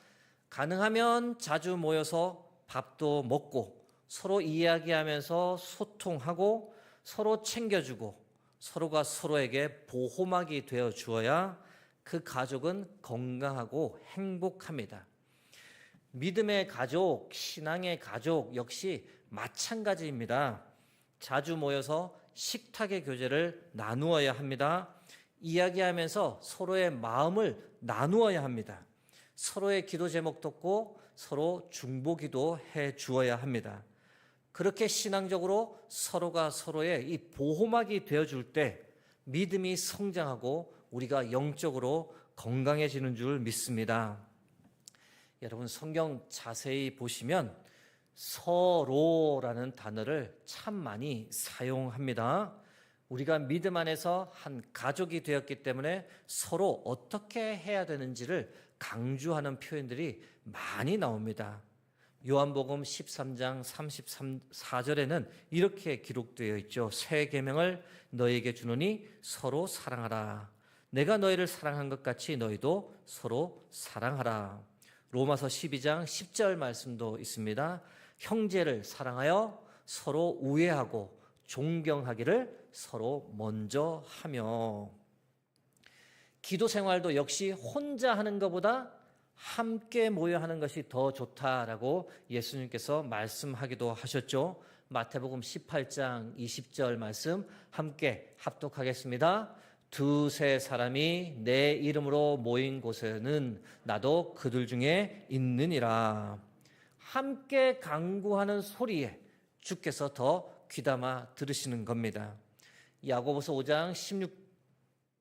가능하면 자주 모여서 밥도 먹고 서로 이야기하면서 소통하고 서로 챙겨주고 서로가 서로에게 보호막이 되어 주어야 그 가족은 건강하고 행복합니다. 믿음의 가족, 신앙의 가족 역시 마찬가지입니다. 자주 모여서 식탁의 교제를 나누어야 합니다. 이야기하면서 서로의 마음을 나누어야 합니다. 서로의 기도 제목 듣고 서로 중보기도 해 주어야 합니다. 그렇게 신앙적으로 서로가 서로의 이 보호막이 되어줄 때 믿음이 성장하고 우리가 영적으로 건강해지는 줄 믿습니다. 여러분, 성경 자세히 보시면 서로라는 단어를 참 많이 사용합니다. 우리가 믿음 안에서 한 가족이 되었기 때문에 서로 어떻게 해야 되는지를 강조하는 표현들이 많이 나옵니다. 요한복음 13장 34절에는 이렇게 기록되어 있죠. 새 계명을 너희에게 주노니 서로 사랑하라. 내가 너희를 사랑한 것 같이 너희도 서로 사랑하라. 로마서 12장 10절 말씀도 있습니다. 형제를 사랑하여 서로 우애하고 존경하기를 서로 먼저 하며. 기도 생활도 역시 혼자 하는 것보다 함께 모여 하는 것이 더 좋다라고 예수님께서 말씀하기도 하셨죠. 마태복음 18장 20절 말씀 함께 합독하겠습니다. 두세 사람이 내 이름으로 모인 곳에는 나도 그들 중에 있느니라. 함께 간구하는 소리에 주께서 더 귀담아 들으시는 겁니다. 야고보서 5장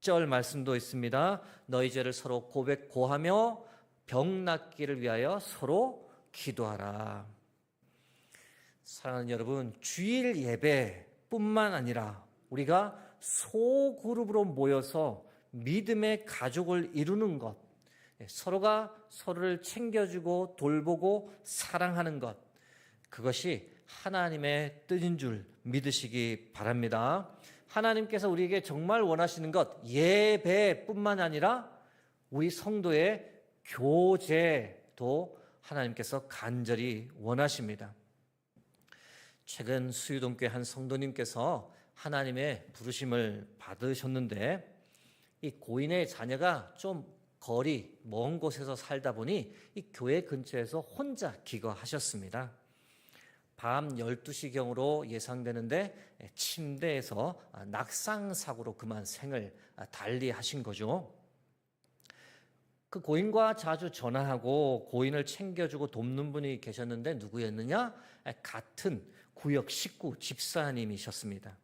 16절 말씀도 있습니다. 너희 죄를 서로 고하며 병 낫기를 위하여 서로 기도하라. 사랑하는 여러분, 주일 예배뿐만 아니라 우리가 소그룹으로 모여서 믿음의 가족을 이루는 것, 서로가 서로를 챙겨주고 돌보고 사랑하는 것, 그것이 하나님의 뜻인 줄 믿으시기 바랍니다. 하나님께서 우리에게 정말 원하시는 것, 예배뿐만 아니라 우리 성도의 교제도 하나님께서 간절히 원하십니다. 최근 수유동교회 한 성도님께서 하나님의 부르심을 받으셨는데, 이 고인의 자녀가 좀 거리 먼 곳에서 살다 보니 이 교회 근처에서 혼자 기거하셨습니다. 밤 12시경으로 예상되는데 침대에서 낙상 사고로 그만 생을 달리하신 거죠. 그 고인과 자주 전화하고 고인을 챙겨주고 돕는 분이 계셨는데 누구였느냐? 같은 구역 식구 집사님이셨습니다.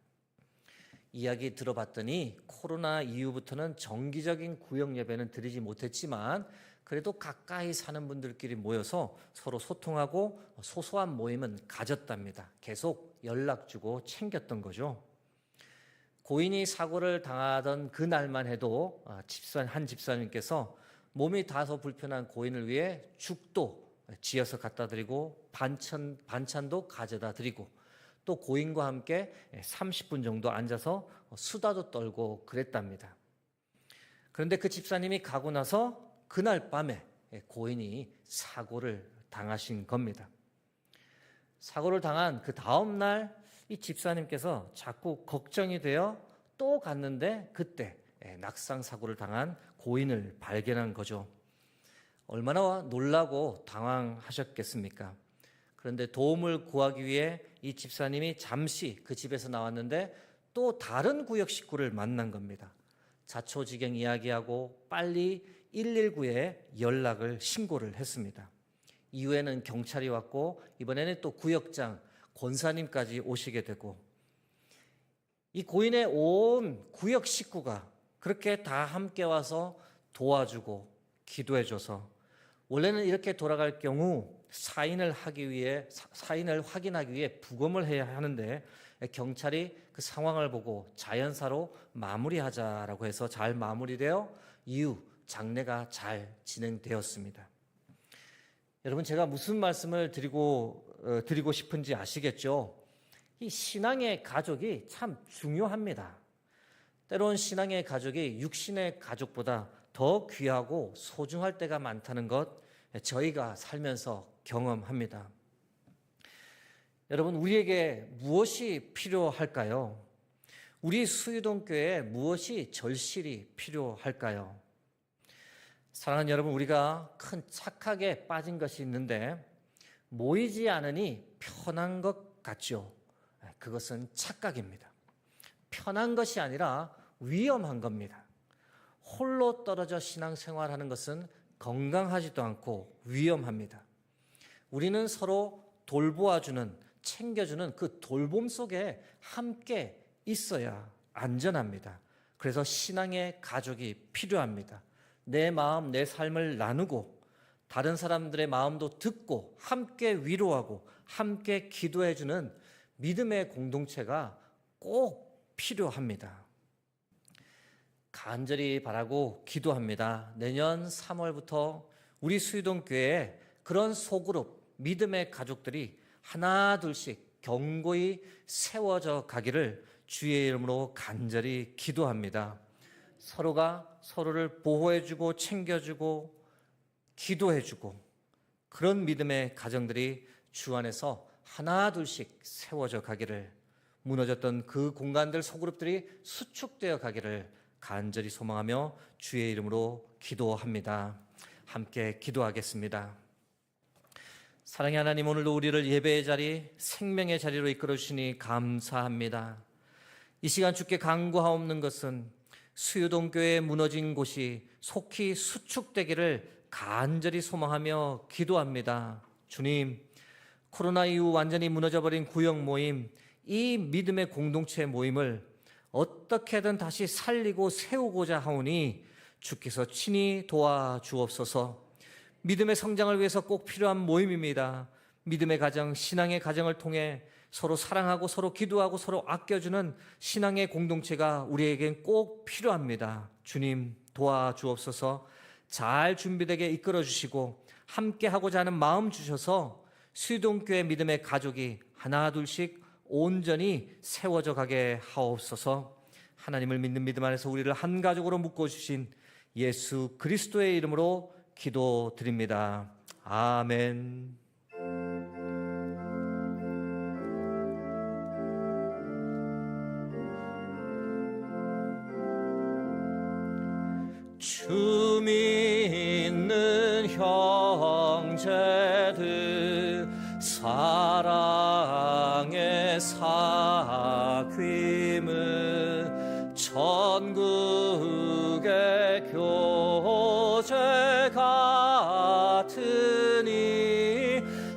이야기 들어봤더니 코로나 이후부터는 정기적인 구역 예배는 드리지 못했지만 그래도 가까이 사는 분들끼리 모여서 서로 소통하고 소소한 모임은 가졌답니다. 계속 연락 주고 챙겼던 거죠. 고인이 사고를 당하던 그날만 해도 한 집사님께서 몸이 다소 불편한 고인을 위해 죽도 지어서 갖다 드리고 반찬도 가져다 드리고 또 고인과 함께 30분 정도 앉아서 수다도 떨고 그랬답니다. 그런데 그 집사님이 가고 나서 그날 밤에 고인이 사고를 당하신 겁니다. 사고를 당한 그 다음 날 이 집사님께서 자꾸 걱정이 되어 또 갔는데 그때 낙상 사고를 당한 고인을 발견한 거죠. 얼마나 놀라고 당황하셨겠습니까? 그런데 도움을 구하기 위해 이 집사님이 잠시 그 집에서 나왔는데 또 다른 구역 식구를 만난 겁니다. 자초지경 이야기하고 빨리 119에 신고를 했습니다. 이후에는 경찰이 왔고 이번에는 또 구역장, 권사님까지 오시게 되고 이 고인의 온 구역 식구가 그렇게 다 함께 와서 도와주고 기도해줘서 원래는 이렇게 돌아갈 경우 사인을 확인하기 위해 부검을 해야 하는데 경찰이 그 상황을 보고 자연사로 마무리하자라고 해서 잘 마무리되어 이후 장례가 잘 진행되었습니다. 여러분, 제가 무슨 말씀을 드리고 싶은지 아시겠죠? 이 신앙의 가족이 참 중요합니다. 때론 신앙의 가족이 육신의 가족보다 더 귀하고 소중할 때가 많다는 것 저희가 살면서 경험합니다. 여러분, 우리에게 무엇이 필요할까요? 우리 수유동교회에 무엇이 절실히 필요할까요? 사랑하는 여러분, 우리가 큰 착각에 빠진 것이 있는데 모이지 않으니 편한 것 같죠? 그것은 착각입니다. 편한 것이 아니라 위험한 겁니다. 홀로 떨어져 신앙생활하는 것은 건강하지도 않고 위험합니다. 우리는 서로 돌보아주는, 챙겨주는 그 돌봄 속에 함께 있어야 안전합니다. 그래서 신앙의 가족이 필요합니다. 내 마음, 내 삶을 나누고 다른 사람들의 마음도 듣고 함께 위로하고 함께 기도해주는 믿음의 공동체가 꼭 필요합니다. 간절히 바라고 기도합니다. 내년 3월부터 우리 수유동교회에 그런 소그룹 믿음의 가족들이 하나 둘씩 견고히 세워져 가기를 주의 이름으로 간절히 기도합니다. 서로가 서로를 보호해주고 챙겨주고 기도해주고 그런 믿음의 가정들이 주 안에서 하나 둘씩 세워져 가기를, 무너졌던 그 공간들 소그룹들이 수축되어 가기를 간절히 소망하며 주의 이름으로 기도합니다. 함께 기도하겠습니다. 사랑의 하나님, 오늘도 우리를 예배의 자리, 생명의 자리로 이끌어 주시니 감사합니다. 이 시간 주께 간구하옵는 것은 수유동교회 무너진 곳이 속히 수축되기를 간절히 소망하며 기도합니다. 주님, 코로나 이후 완전히 무너져버린 구역 모임, 이 믿음의 공동체 모임을 어떻게든 다시 살리고 세우고자 하오니 주께서 친히 도와주옵소서. 믿음의 성장을 위해서 꼭 필요한 모임입니다. 믿음의 가정, 신앙의 가정을 통해 서로 사랑하고 서로 기도하고 서로 아껴주는 신앙의 공동체가 우리에겐 꼭 필요합니다. 주님, 도와주옵소서. 잘 준비되게 이끌어 주시고 함께 하고자 하는 마음 주셔서 수유동교회 믿음의 가족이 하나 둘씩 온전히 세워져 가게 하옵소서. 하나님을 믿는 믿음 안에서 우리를 한 가족으로 묶어주신 예수 그리스도의 이름으로 기도드립니다. 아멘. 주 믿는 형제들 사랑의 사귐은 천국의 교제 같으니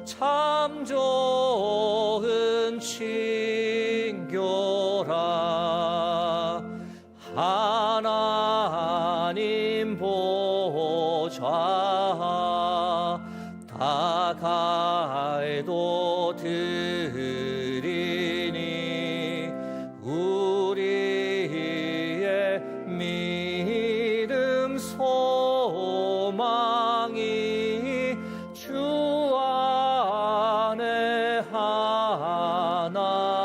참 좋은 친교라. 하나님 보좌 다가에도 드리니 우리의 믿음 소망이 주 안에 하나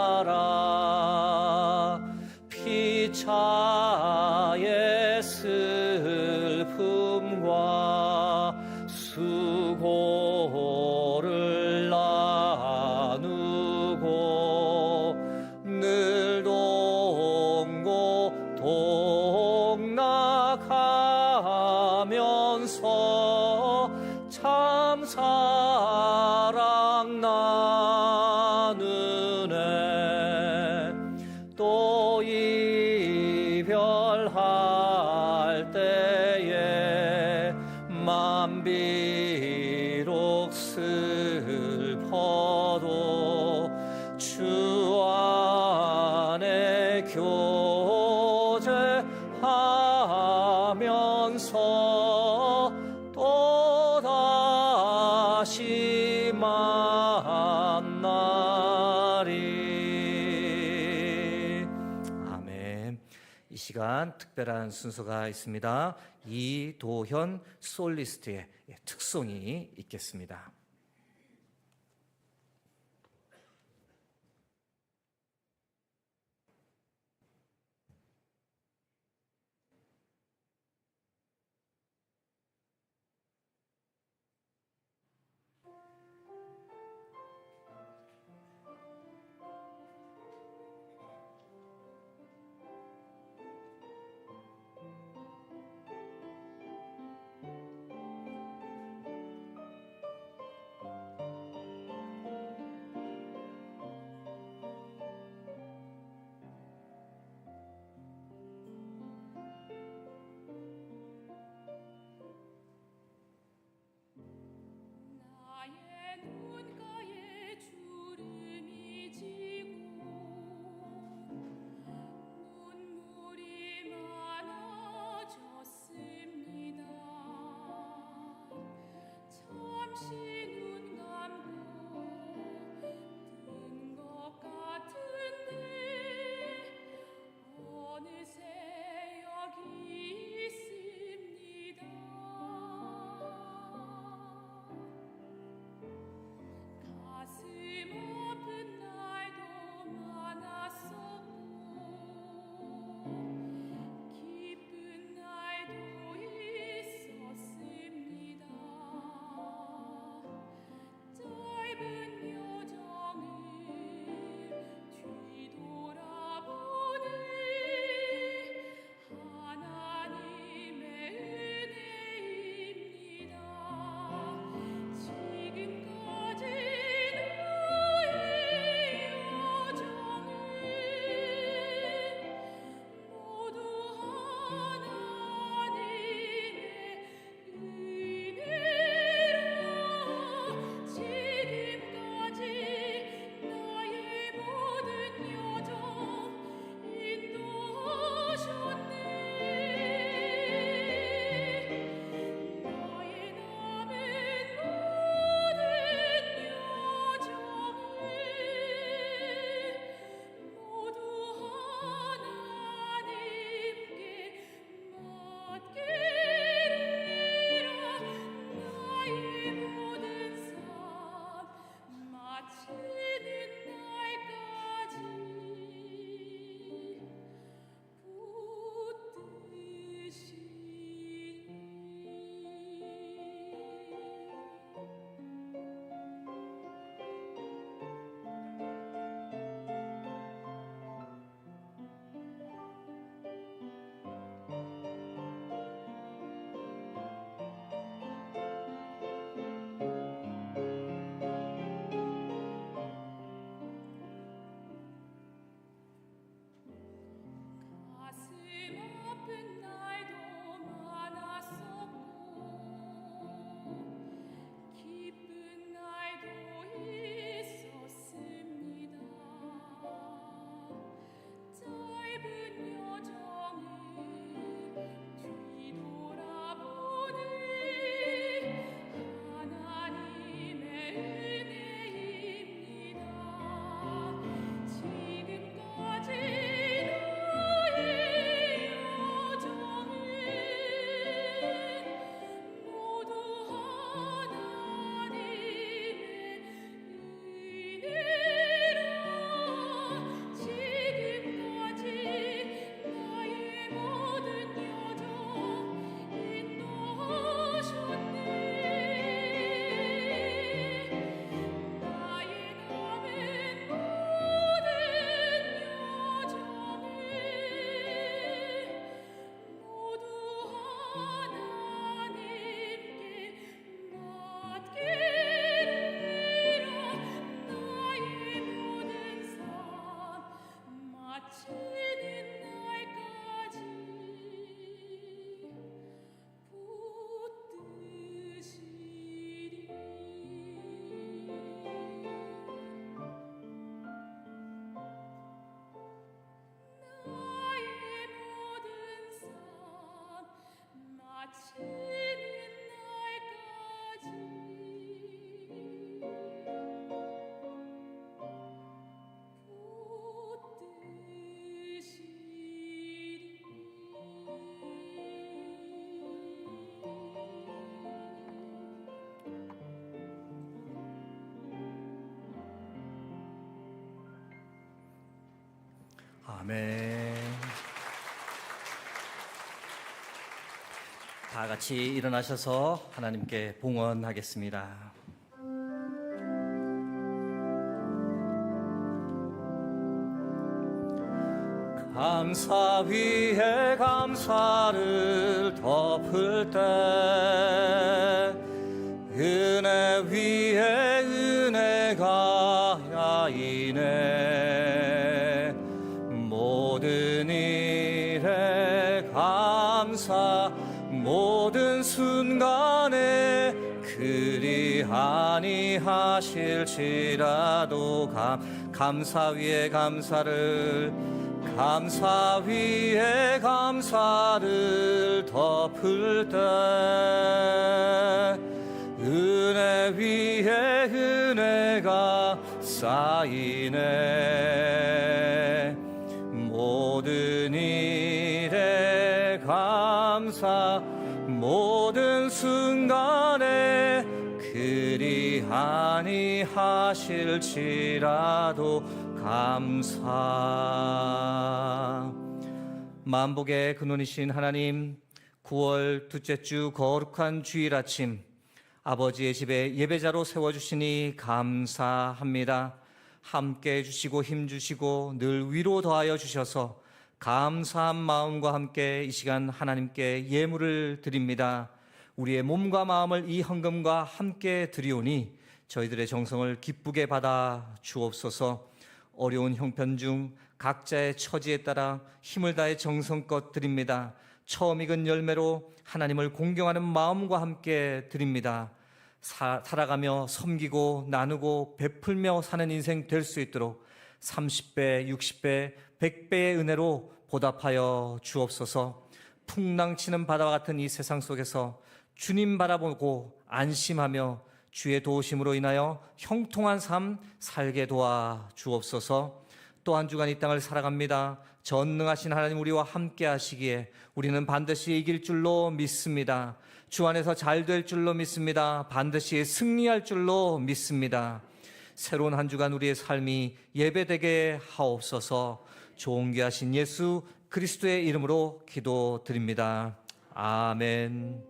수고를 나누고 늘 동고 동락하면서 참 사랑 나누네. 또 이별할 때에 맘 비록 슬퍼도 주 안에 교제하면서 또다시 만나리. 아멘. 이 시간 특별한 순서가 있습니다. 이도현 솔리스트의 특송이 있겠습니다. 아멘. 다 같이 일어나셔서 하나님께 봉헌하겠습니다. 감사 위에 감사를 덮을 때 은혜 위에 은혜가 야이네. 모든 일에 감사, 모든 순간에 그리 아니하실지라도 감사 위에 감사를, 감사 위에 감사를 덮을 때 은혜 위에 은혜가 쌓이네. 모든 일에 감사, 모든 순간에 그리 아니하실지라도 감사. 만복의 근원이신 하나님, 9월 둘째 주 거룩한 주일 아침 아버지의 집에 예배자로 세워주시니 감사합니다. 함께 해주시고 힘주시고 늘 위로 더하여 주셔서 감사한 마음과 함께 이 시간 하나님께 예물을 드립니다. 우리의 몸과 마음을 이 헌금과 함께 드리오니 저희들의 정성을 기쁘게 받아 주옵소서. 어려운 형편 중 각자의 처지에 따라 힘을 다해 정성껏 드립니다. 처음 익은 열매로 하나님을 공경하는 마음과 함께 드립니다. 살아가며 섬기고 나누고 베풀며 사는 인생 될 수 있도록 30배, 60배, 100배의 은혜로 보답하여 주옵소서. 풍랑치는 바다와 같은 이 세상 속에서 주님 바라보고 안심하며 주의 도우심으로 인하여 형통한 삶 살게 도와 주옵소서. 또 한 주간 이 땅을 살아갑니다. 전능하신 하나님 우리와 함께 하시기에 우리는 반드시 이길 줄로 믿습니다. 주 안에서 잘 될 줄로 믿습니다. 반드시 승리할 줄로 믿습니다. 새로운 한 주간 우리의 삶이 예배되게 하옵소서. 존귀하신 예수 그리스도의 이름으로 기도드립니다. 아멘.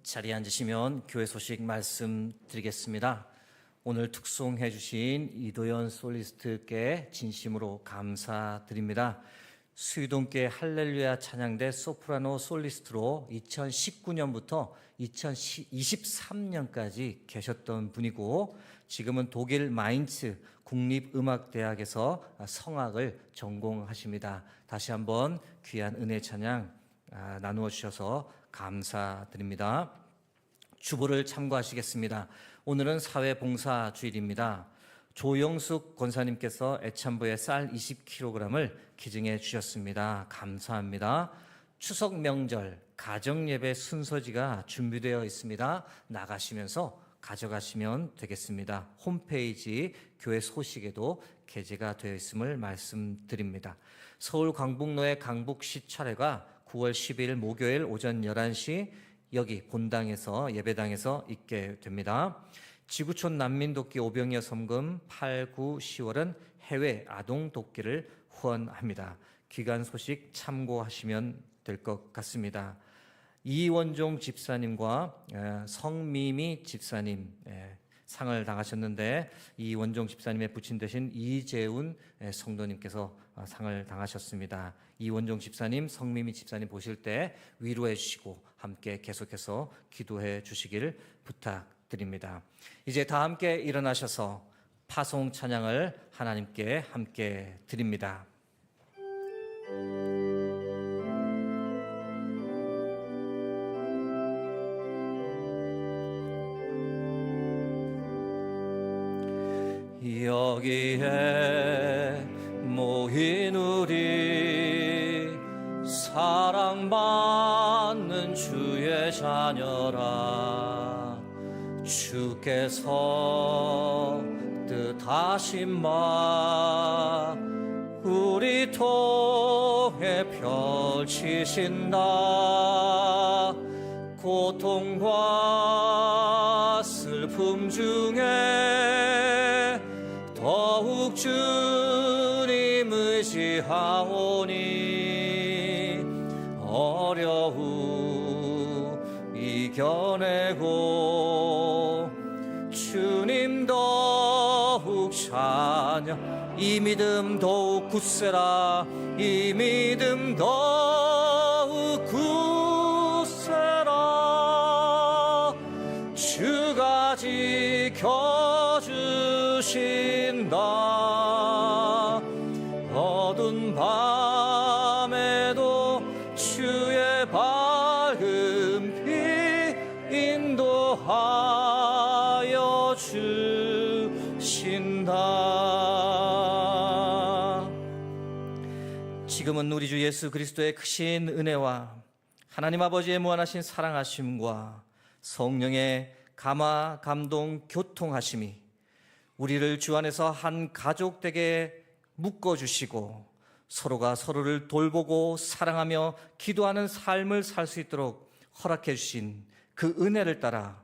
자리에 앉으시면 교회 소식 말씀드리겠습니다. 오늘 특송해 주신 이도현 솔리스트께 진심으로 감사드립니다. 수유동교회 할렐루야 찬양대 소프라노 솔리스트로 2019년부터 2023년까지 계셨던 분이고 지금은 독일 마인츠 국립음악대학에서 성악을 전공하십니다. 다시 한번 귀한 은혜 찬양 나누어 주셔서 감사드립니다. 주보를 참고하시겠습니다. 오늘은 사회봉사 주일입니다. 조영숙 권사님께서 애참부에 쌀 20kg을 기증해 주셨습니다. 감사합니다. 추석 명절 가정예배 순서지가 준비되어 있습니다. 나가시면서 가져가시면 되겠습니다. 홈페이지 교회 소식에도 게재가 되어 있음을 말씀드립니다. 서울 광복로의 강북시 차례가 9월 10일 목요일 오전 11시 여기 본당에서 예배당에서 있게 됩니다. 지구촌 난민돕기 오병이어 섬금 8, 9, 10월은 해외 아동 돕기를 후원합니다. 기간 소식 참고하시면 될 것 같습니다. 이원종 집사님과 성미미 집사님 상을 당하셨는데 이원종 집사님의 부친 되신 이재훈 성도님께서 상을 당하셨습니다. 이원종 집사님, 성미미 집사님 보실 때 위로해 주시고 함께 계속해서 기도해 주시기를 부탁드립니다. 이제 다 함께 일어나셔서 파송 찬양을 하나님께 함께 드립니다. 여기에 모인 우리 사랑받는 주의 자녀라. 주께서 뜻하신 바 우리 통해 펼치신다. 고통과 슬픔 중에 더욱 주님 의지하오니 어려움 이겨내고 주님 더욱 찬양. 이 믿음 더욱 굳세라. 이 믿음 더욱 굳세라. 주가 지켜주신다. 어두운 밤에도 주의 밝은 빛 인도하여 주신다. 지금은 우리 주 예수 그리스도의 크신 은혜와 하나님 아버지의 무한하신 사랑하심과 성령의 감화, 감동, 교통하심이 우리를 주 안에서 한 가족 되게 묶어주시고 서로가 서로를 돌보고 사랑하며 기도하는 삶을 살 수 있도록 허락해 주신 그 은혜를 따라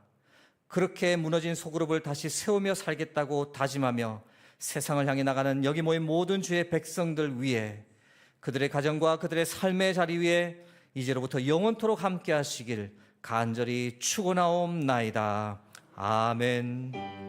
그렇게 무너진 소그룹을 다시 세우며 살겠다고 다짐하며 세상을 향해 나가는 여기 모인 모든 주의 백성들 위해 그들의 가정과 그들의 삶의 자리 위에 이제로부터 영원토록 함께 하시길 간절히 축원하옵나이다. 아멘.